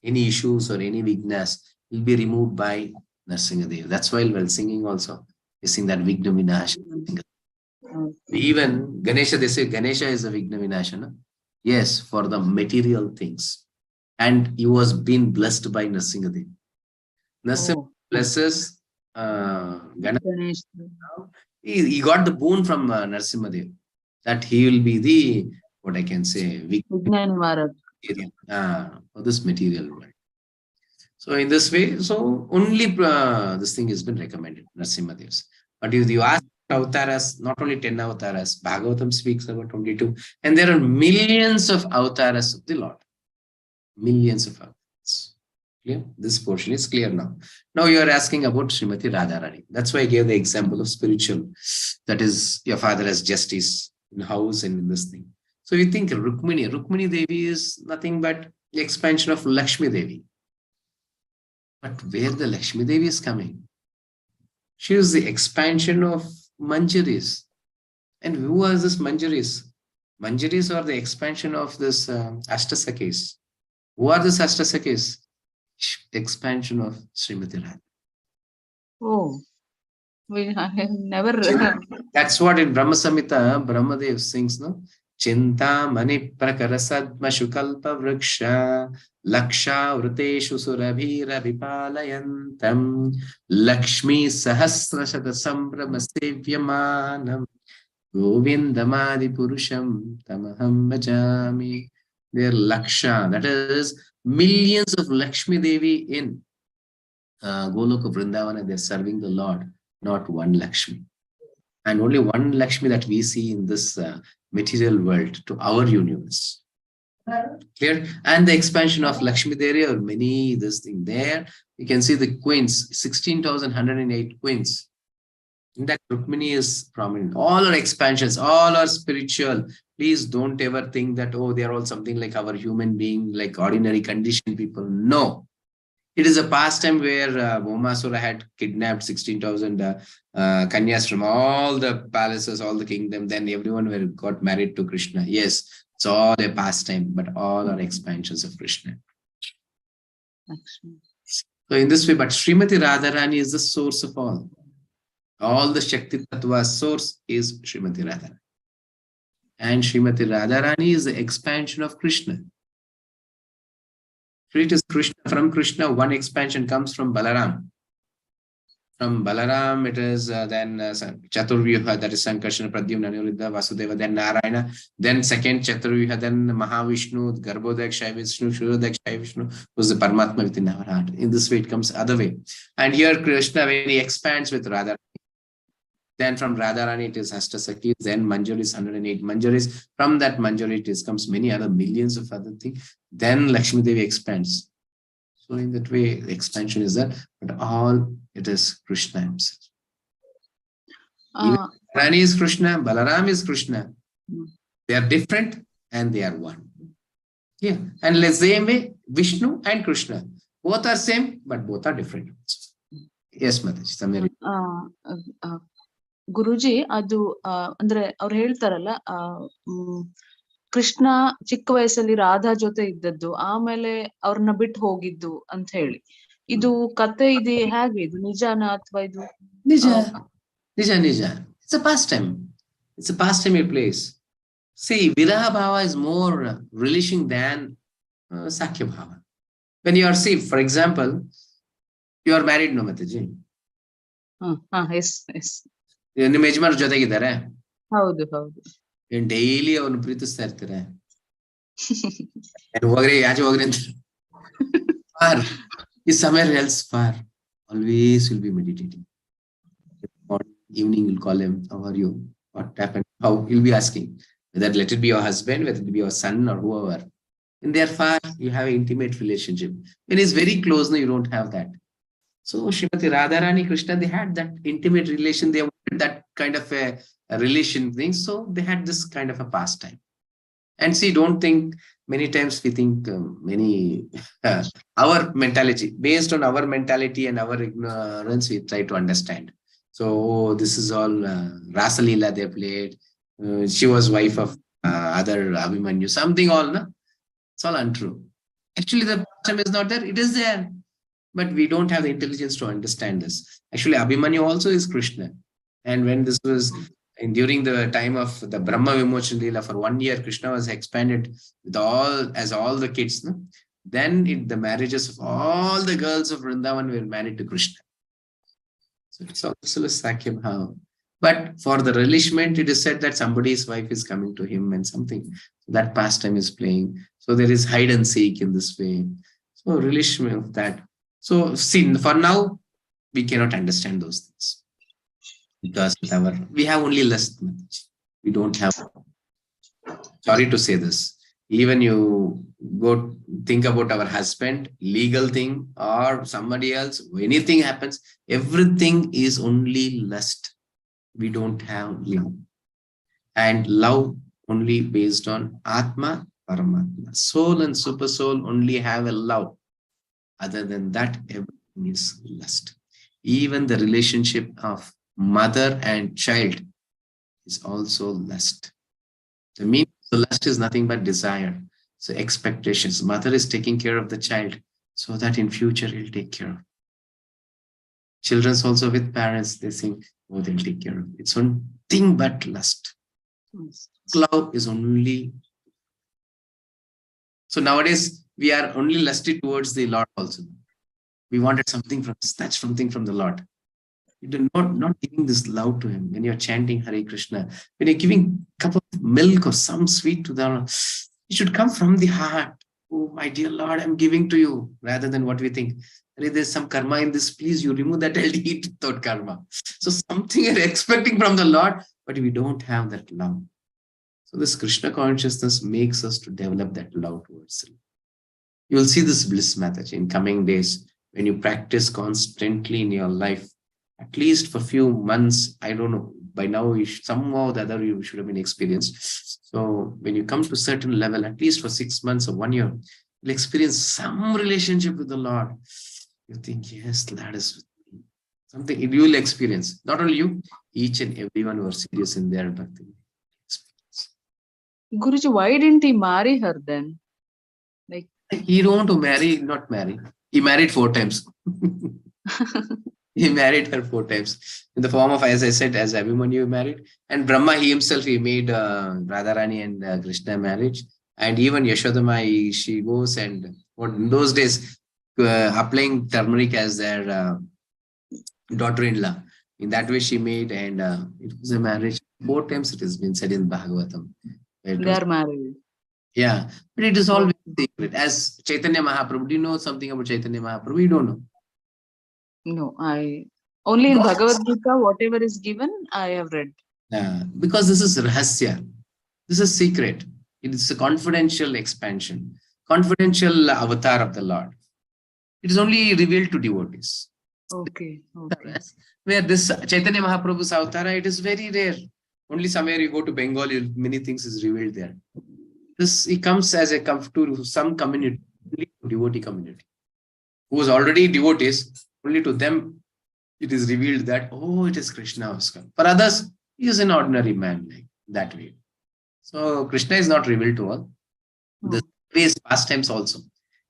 any issues or any vignas will be removed by Nrsimhadev. That's why while singing also, we sing that Vigna Vinashana. Even Ganesha, they say Ganesha is a Vigna Vinashana. Yes, for the material things. And he was being blessed by Nrsimhadev. Nrsimha blesses Ganesha. He got the boon from Nrsimhadev that he will be the, what I can say, Vigna for this material world. So in this way, so only this thing has been recommended, Nrsimhadev's. But if you ask avatars, not only 10 avatars, Bhagavatam speaks about 22, and there are millions of avatars of the Lord. Millions of avatars. Clear? This portion is clear now. Now you are asking about Srimati Radharani. That's why I gave the example of spiritual. That is, your father has justice in house and in this thing. So you think Rukmini Devi is nothing but the expansion of Lakshmi Devi. But where the Lakshmi Devi is coming? She is the expansion of Manjaris. And who are this Manjaris? Manjaris are the expansion of this Ashtasakis. Who are this Ashtasakis? Expansion of Srimati Radha. Oh, I have never. That's what in Brahma Samhita, Brahmadev sings, no? Chinta mani prakara sadma shukalpa vriksha laksha vriteshu surabhira vipalayantam lakshmi sahasrashata sambrama sevyamanam govindamadi purusham tamaham bhajami. Their laksha, that is millions of Lakshmi Devi in Goloka Vrindavana, they're serving the Lord, not one Lakshmi. And only one Lakshmi that we see in this material world to our universe. Clear? And the expansion of Lakshmi Devi or many this thing there. You can see the queens, 16,108 queens. In that Rukmini is prominent. All our expansions, all are spiritual. Please don't ever think that, oh, they are all something like our human being, like ordinary conditioned people. No. It is a pastime where Bhaumasura had kidnapped 16,000 Kanyas from all the palaces, all the kingdom. Then everyone got married to Krishna. Yes, it's all a pastime, but all are expansions of Krishna. So in this way, but Srimati Radharani is the source of all. All the Shakti Tattva source is Srimati Radharani. And Srimati Radharani is the expansion of Krishna. So it is Krishna. From Krishna, one expansion comes from Balaram. From Balaram, it is then Chaturvyuha, that is Sankarsana, Pradyumna, Aniruddha, Vasudeva, then Narayana. Then second Chaturvyuha, then Mahavishnu, Garbhodakshaya Vishnu, Shurodakshaya Vishnu, who's the Paramatma within our heart. In this way, it comes other way. And here Krishna, when he expands with Radha, then from Radharani it is Ashtasakhi, then Manjari is 108 Manjaris. From that Manjari it comes many other millions of other things. Then Lakshmi Devi expands. So in that way, the expansion is there, but all it is Krishna himself. Even Rani is Krishna, Balaram is Krishna. They are different and they are one. Yeah. And the same way, Vishnu and Krishna. Both are same, but both are different. Yes, Mataji. ಗುರುಜಿ ಅದು ಅಂದ್ರೆ ಅವ್ರು ಹೇಳ್ತಾರಲ್ಲ ಕೃಷ್ಣ ಚಿಕ್ಕ ವಯಸ್ಸಲ್ಲಿ ರಾಧಾ ಜೊತೆ ಇದ್ದದ್ದು ಆಮೇಲೆ ಅವ್ರನ್ನ ಬಿಟ್ಟು ಹೋಗಿದ್ದು ಅಂತ ಹೇಳಿ ಇದು ಕತೆ ಇದೆ ಹೇಗೆ ಇದು ನಿಜಾನ ಅಥವಾ ಇದು ನಿಜ it's a pastime it plays. See, viraha bhava is more relishing than sakya bhava. When you are, see, for example, you are married, no Mataji? yes. ನಿಮ್ಮ ಯಜಮಾನ ಜೊತೆಗಿದ್ದಾರೆ? ಹೌದು ಡೈಲಿ ಅವನು ಪ್ರೀತಿಸ್ತಾ ಇರ್ತೀರ? ಹೋಗ್ರಿ ಯಾಚೆ ಹೋಗ್ರಿ ಅಂತ far. Is somewhere else far. Always will be meditating. Evening you'll call him, how are you? What happened? How? He'll be asking. Whether let it be your husband, whether it be your son or whoever. When they are far, you have an intimate relationship. When he's very close, no, you don't have that. So Srimati Radharani, Krishna, they had that intimate relation. They wanted that kind of a relation thing. So they had this kind of a pastime. And see, don't think, many times we think our mentality, based on our mentality and our ignorance, we try to understand. So this is all Rasa Leela they played. She was wife of other Abhimanyu, something all, no? It's all untrue. Actually, the pastime is not there. It is there. But we don't have the intelligence to understand this. Actually, Abhimanyu also is Krishna. And when this was during the time of the Brahma Vimochan Leela, for 1 year, Krishna was expanded with all the kids. No? Then the marriages of all the girls of Vrindavan were married to Krishna. So it's also a Sakya Bhava. But for the relishment, it is said that somebody's wife is coming to him and something. So that pastime is playing. So there is hide and seek in this way. So relishment of that. So see, for now, we cannot understand those things. Because we have only lust. We don't have, sorry to say this, even you go think about our husband, legal thing or somebody else, anything happens, everything is only lust. We don't have love. And love only based on Atma, Paramatma. Soul and super soul only have a love. Other than that, everything is lust. Even the relationship of mother and child is also lust. The meaning of the lust is nothing but desire. So expectations. Mother is taking care of the child so that in future he'll take care of. Children also with parents, they think, oh, they'll take care of it. It's nothing but lust. Love is only. So nowadays, we are only lusty towards the Lord also. We wanted snatch something from the Lord. You're not giving this love to him. When you're chanting Hare Krishna, when you're giving a cup of milk or some sweet to the Lord, it should come from the heart. Oh, my dear Lord, I'm giving to you, rather than what we think. There's some karma in this, please, you remove that, I'll eat without karma. So something you're expecting from the Lord, but we don't have that love. So this Krishna consciousness makes us to develop that love towards Him. You will see this bliss, Mataji, in coming days when you practice constantly in your life, at least for few months. I don't know, by now somehow or the other you should have been experienced. So when you come to a certain level, at least for 6 months or 1 year, you'll experience some relationship with the Lord. You think, yes, that is with me. Something you will experience. Not only you, each and everyone who are serious in their bhakti. Guruji, why didn't he marry her then? Like, he don't want to marry, not marry. He married 4 times. He married her 4 times in the form of, as I said, as Abhimanyu married, and Brahma he himself, he made Radharani and Krishna marriage, and even Yashodama, she goes and what in those days applying turmeric as their daughter-in-law. In that way she made, and it was a marriage. 4 times it has been said in Bhagavatam. they are married. Yeah, but it is always secret. As Chaitanya Mahaprabhu, do you know something about Chaitanya Mahaprabhu? You don't know. No, I only in Bhagavad Gita, whatever is given, I have read. Because this is rahasya. This is secret. It is a confidential expansion, confidential avatar of the Lord. It is only revealed to devotees. Okay. Where this Chaitanya Mahaprabhu's avatar, it is very rare. Only somewhere you go to Bengal, many things is revealed there. This it comes as a to some community, devotee community, who was already devotees. Only to them it is revealed that, oh, it is Krishna has come. For others, he is an ordinary man, like that way. So Krishna is not revealed to all. The ways pastimes also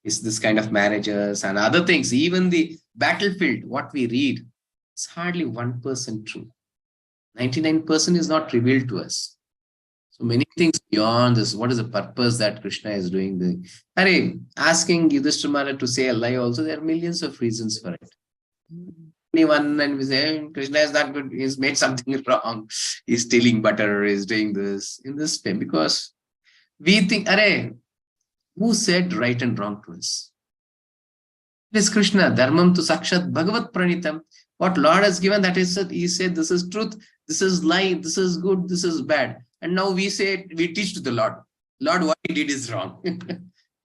is this kind of marriages and other things. Even the battlefield, what we read, it's hardly 1% true. 99% is not revealed to us. So many things beyond this. What is the purpose that Krishna is doing? Asking Yudhishthira to say a lie also, there are millions of reasons for it. Anyone and we say, Krishna is not good, he's made something wrong, he's stealing butter, he's doing this in this way, because we think, who said right and wrong to us? It is Krishna, Dharmam tu Sakshat Bhagavat Pranitam. What Lord has given, that is, he said, this is truth, this is lie, this is good, this is bad. And now we say, we teach to the Lord. Lord, what he did is wrong.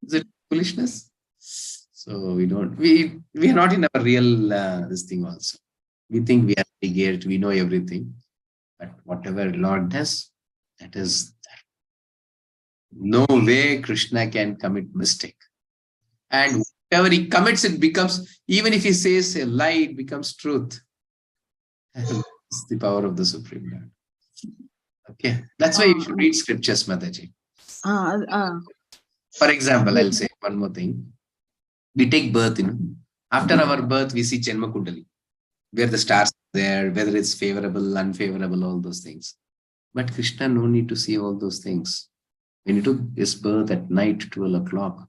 Is it foolishness? So we are not in our real this thing also. We think we are big, we know everything. But whatever Lord does, that is that. No way Krishna can commit mistake. And whatever he commits, it becomes, even if he says a lie, it becomes truth. It's the power of the Supreme Lord. Okay, that's why you should read scriptures, Mataji. For example, I'll say one more thing. We take birth, after our birth, we see Janma Kundali, where the stars are there, whether it's favorable, unfavorable, all those things. But Krishna, no need to see all those things. When he took his birth at night, 12 o'clock,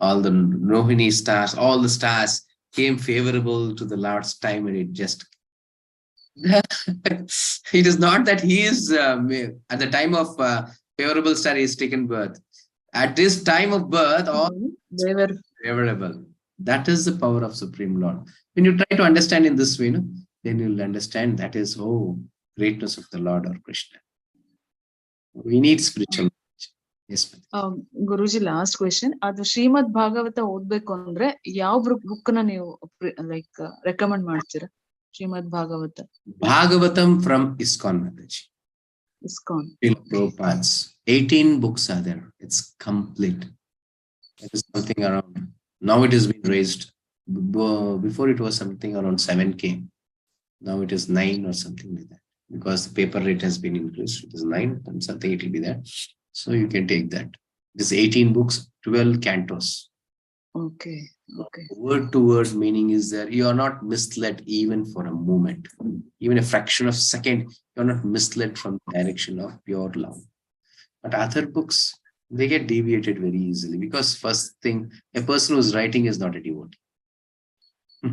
all the Rohini stars, all the stars came favorable to the Lord's time, and it just... It is not that he is, at the time of favorable star, he has taken birth. At this time of birth, all they were favorable. That is the power of Supreme Lord. When you try to understand in this way, then you'll understand that is, greatness of the Lord or Krishna. We need spiritual knowledge. Yes, Guruji, last question. Adu Srimad Bhagavata ಓದಬೇಕು ಅಂದ್ರೆ ಯಾವ book na ನೀವು like recommend ಮಾಡ್ತೀರಾ? Srimad Bhagavata. Bhagavatam from ISKCON, Mataji. ISKCON. Prabhupada's 18 books are there. It's complete. It is something around. Now it has been raised. Before it was something around 7K. Now it is 9 or something like that. Because the paper rate has been increased. It is 9 and something, it will be there. So you can take that. It is 18 books, 12 cantos. Okay. Word to word meaning is there. You are not misled even for a moment. Even a fraction of a second, you are not misled from the direction of pure love. But other books, they get deviated very easily, because first thing, a person who is writing is not a devotee.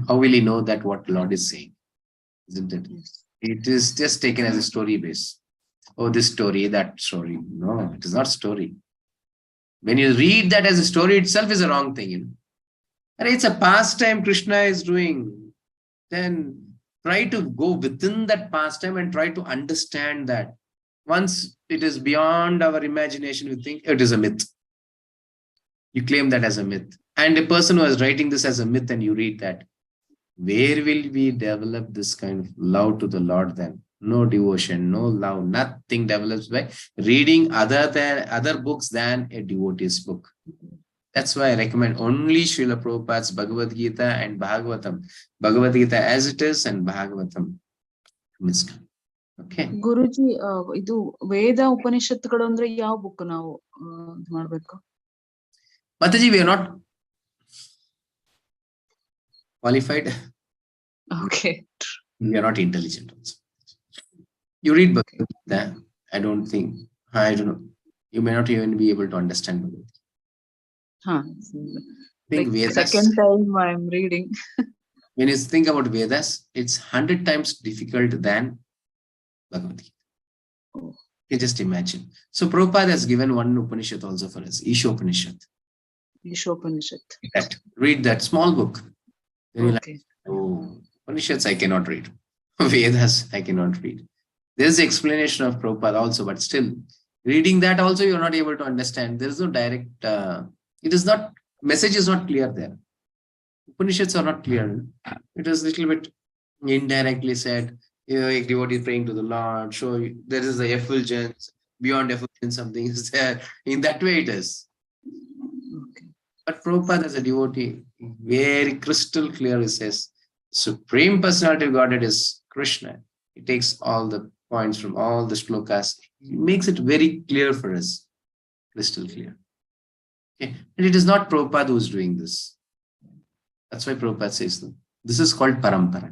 How will he know that what Lord is saying? Isn't it? Yes. It is just taken as a story base. Oh, this story, that story. No, it is not story. When you read that as a story itself is a wrong thing. And it's a pastime Krishna is doing. Then try to go within that pastime and try to understand that. Once it is beyond our imagination, we think it is a myth. You claim that as a myth. And a person who is writing this as a myth and you read that, where will we develop this kind of love to the Lord then? No devotion, no love, nothing develops by reading other books than a devotee's book. That's why I recommend only Srila Prabhupada's Bhagavad Gita and Bhagavatam. Bhagavad Gita as it is and Bhagavatam. Okay. ಗುರುಜಿ ಇದು ವೇದ ಉಪನಿಷತ್ತುಗಳು ಅಂದ್ರೆ ಯಾವ book ನಾವು ಮಾಡ್ಬೇಕು? Mataji, we are not qualified. Okay. We are not intelligent also. You read Bhagavad Gita, I don't know. You may not even be able to understand Bhagavad Gita. Like second time I'm reading. When you think about Vedas, it's 100 times difficult than Bhagavad Gita. Oh. You just imagine. So Prabhupada has given one Upanishad also for us, Ishopanishad. Ishopanishad. Read that small book. Okay. Upanishads I cannot read. Vedas I cannot read. There's the explanation of Prabhupada also, but still, reading that also you're not able to understand. There is no direct, message is not clear there. Upanishads are not clear. It is a little bit indirectly said, a devotee praying to the Lord, there is the effulgence, beyond effulgence something is there. In that way it is. Okay. But Prabhupada as a devotee, very crystal clear, he says, Supreme Personality of Godhead is Krishna. He takes all the points from all the shlokas. He makes it very clear for us. Crystal clear. Okay. And it is not Prabhupada who is doing this. That's why Prabhupada says that. This is called parampara.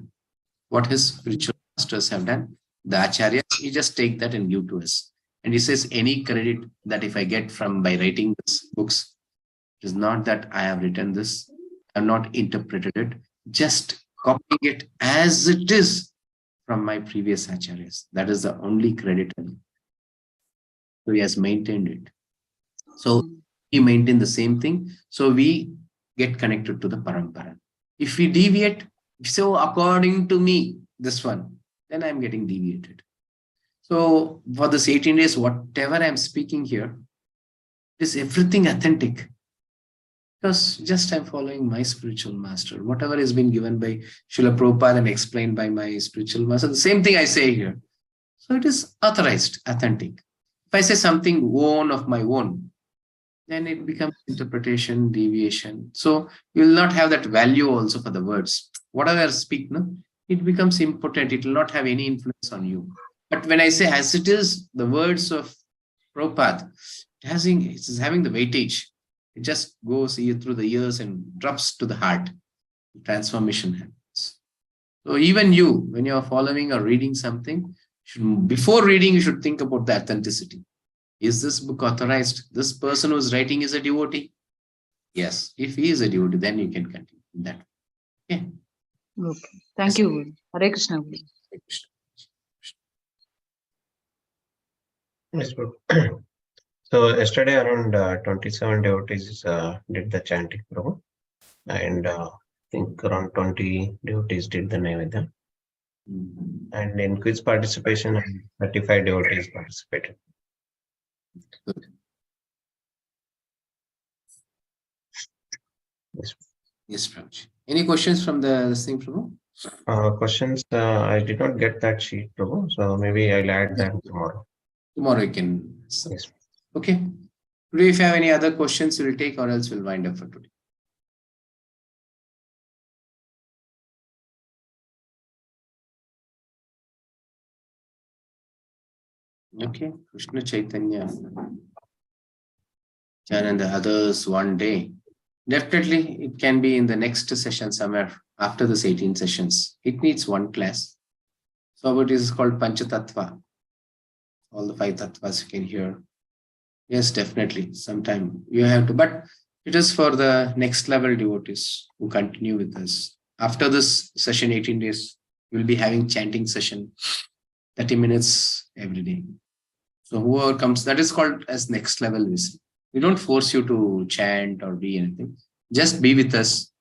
What his spiritual masters have done, the acharyas, he just take that and give to us. And he says any credit that if I get by writing these books, it is not that I have written this, I have not interpreted it, just copying it as it is from my previous acharyas. That is the only credit. So he has maintained it. So he maintained the same thing. So we get connected to the parampara. If we deviate, so according to me, this one, then I'm getting deviated. So for this 18 days, whatever I'm speaking here, is everything authentic. Because just I'm following my spiritual master. Whatever has been given by Srila Prabhupada and explained by my spiritual master, the same thing I say here. So it is authorized, authentic. If I say something of my own, then it becomes interpretation, deviation. So you will not have that value also for the words. Whatever I speak, it becomes impotent. It will not have any influence on you. But when I say as it is, the words of Prabhupada, it is having the weightage. It just goes through the ears and drops to the heart. Transformation happens. So even you, when you are following or reading something, before reading, you should think about the authenticity. Is this book authorized? This person who is writing is a devotee? Yes. If he is a devotee, then you can continue that. Okay. Okay. Thank you. Hare Krishna. Hare Krishna. Yes, bro. So yesterday around 27 devotees did the chanting, Prabhu. And I think around 20 devotees did the Naivedya. And in quiz participation, 35 devotees participated. Good. Yes, Prabhu. Any questions from this thing, Prabhu? Questions, I did not get that sheet, Prabhu. So maybe I'll add that tomorrow. Tomorrow you can. Yes. Okay. Today, if you have any other questions, we will take, or else we'll wind up for today. Okay. Krishna Chaitanya. And the others one day. Definitely, it can be in the next session somewhere after this 18 sessions. It needs one class. So it is called Panchatattva. All the 5 tattvas you can hear. Yes, definitely. Sometime you have to, but it is for the next level devotees who continue with us. After this session, 18 days, we'll be having chanting session, 30 minutes every day. So whoever comes, that is called as next level wisdom. We don't force you to chant or be anything. Just be with us.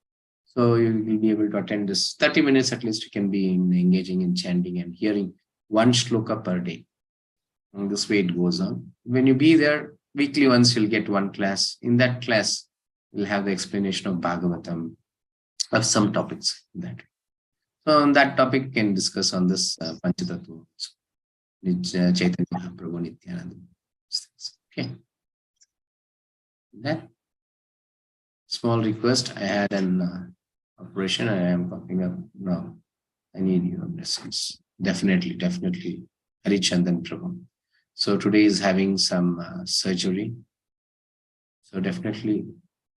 So you will be able to attend this 30 minutes at least. You can be engaging in chanting and hearing one shloka per day. And this way it goes on. When you be there, weekly once you'll get one class. In that class, we'll have the explanation of Bhagavatam, of some topics in that. So on that topic, we can discuss on this Panchatattva, Chaitanya Mahaprabhu, Nityananda. Okay. Then, small request. I had an operation. I am popping up now. I need your blessings. Definitely. Harichandan Prabhu. So today is having some surgery. So definitely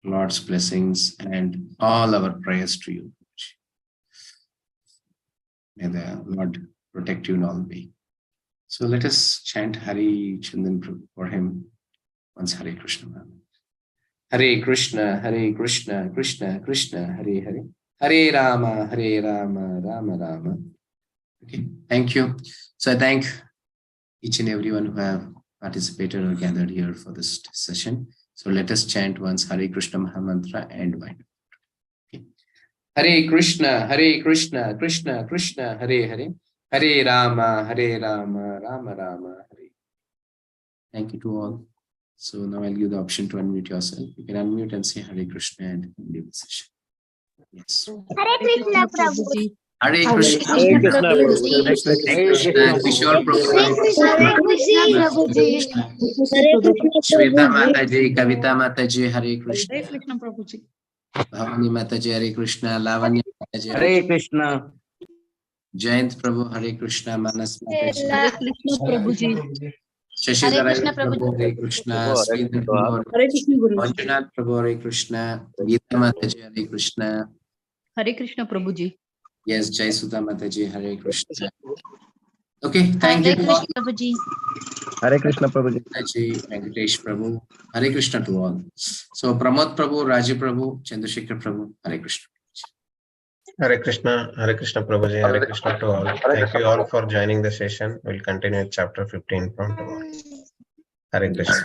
Lord's blessings and all our prayers to you. May the Lord protect you in all way. So let us chant Hari Chandan Prabhu for him once. Hare Krishna. Hare Krishna, Krishna Krishna, Hare Hare. Hare Rama, Rama Rama. Okay, thank you. So I thank each and everyone who have participated or gathered here for this session. So let us chant once Hare Krishna Mahamantra and wind up. Okay. Hare Krishna, Krishna Krishna, Hare Hare. Hare Rama, Rama Rama, Hare. Thank you to all. So now I'll give the option to unmute yourself. You can unmute and say Hare Krishna and leave the session. Yes. Hare Krishna Prabhuji. Hare Krishna. Hare Krishna Prabhuji. Hare Krishna Prabhuji. Shweta Mataji, Kavita Mataji, Hare Krishna. Hare Krishna Prabhuji. Bhavani Mataji, Hare Krishna. Lavanya Mataji, Hare Krishna. Jayant Prabhu, Hare Krishna. Manas Mataji. Hare Krishna Prabhuji. Shashidhara Hare Krishna Prabhu, Hare Krishna. Sridhar Prabhu, Hare Krishna Guru. Manjunath Prabhu, Hare Krishna. Geeta Mataji, Hare Krishna. Hare Krishna Prabhuji. Yes, Jai Sudha Mataji, Hare Krishna. Okay, thank you. Hare Krishna Prabhuji. Hare Krishna Prabhuji. Mataji, Venkatesh Prabhu, Hare Krishna to all. So Pramod Prabhu, Raji Prabhu, Chandrasekhar Prabhu, Hare Krishna. Hare Krishna Prabhuji, Hare Krishna to all. Thank you all for joining the session. We'll continue with chapter 15 from tomorrow. Hare Krishna.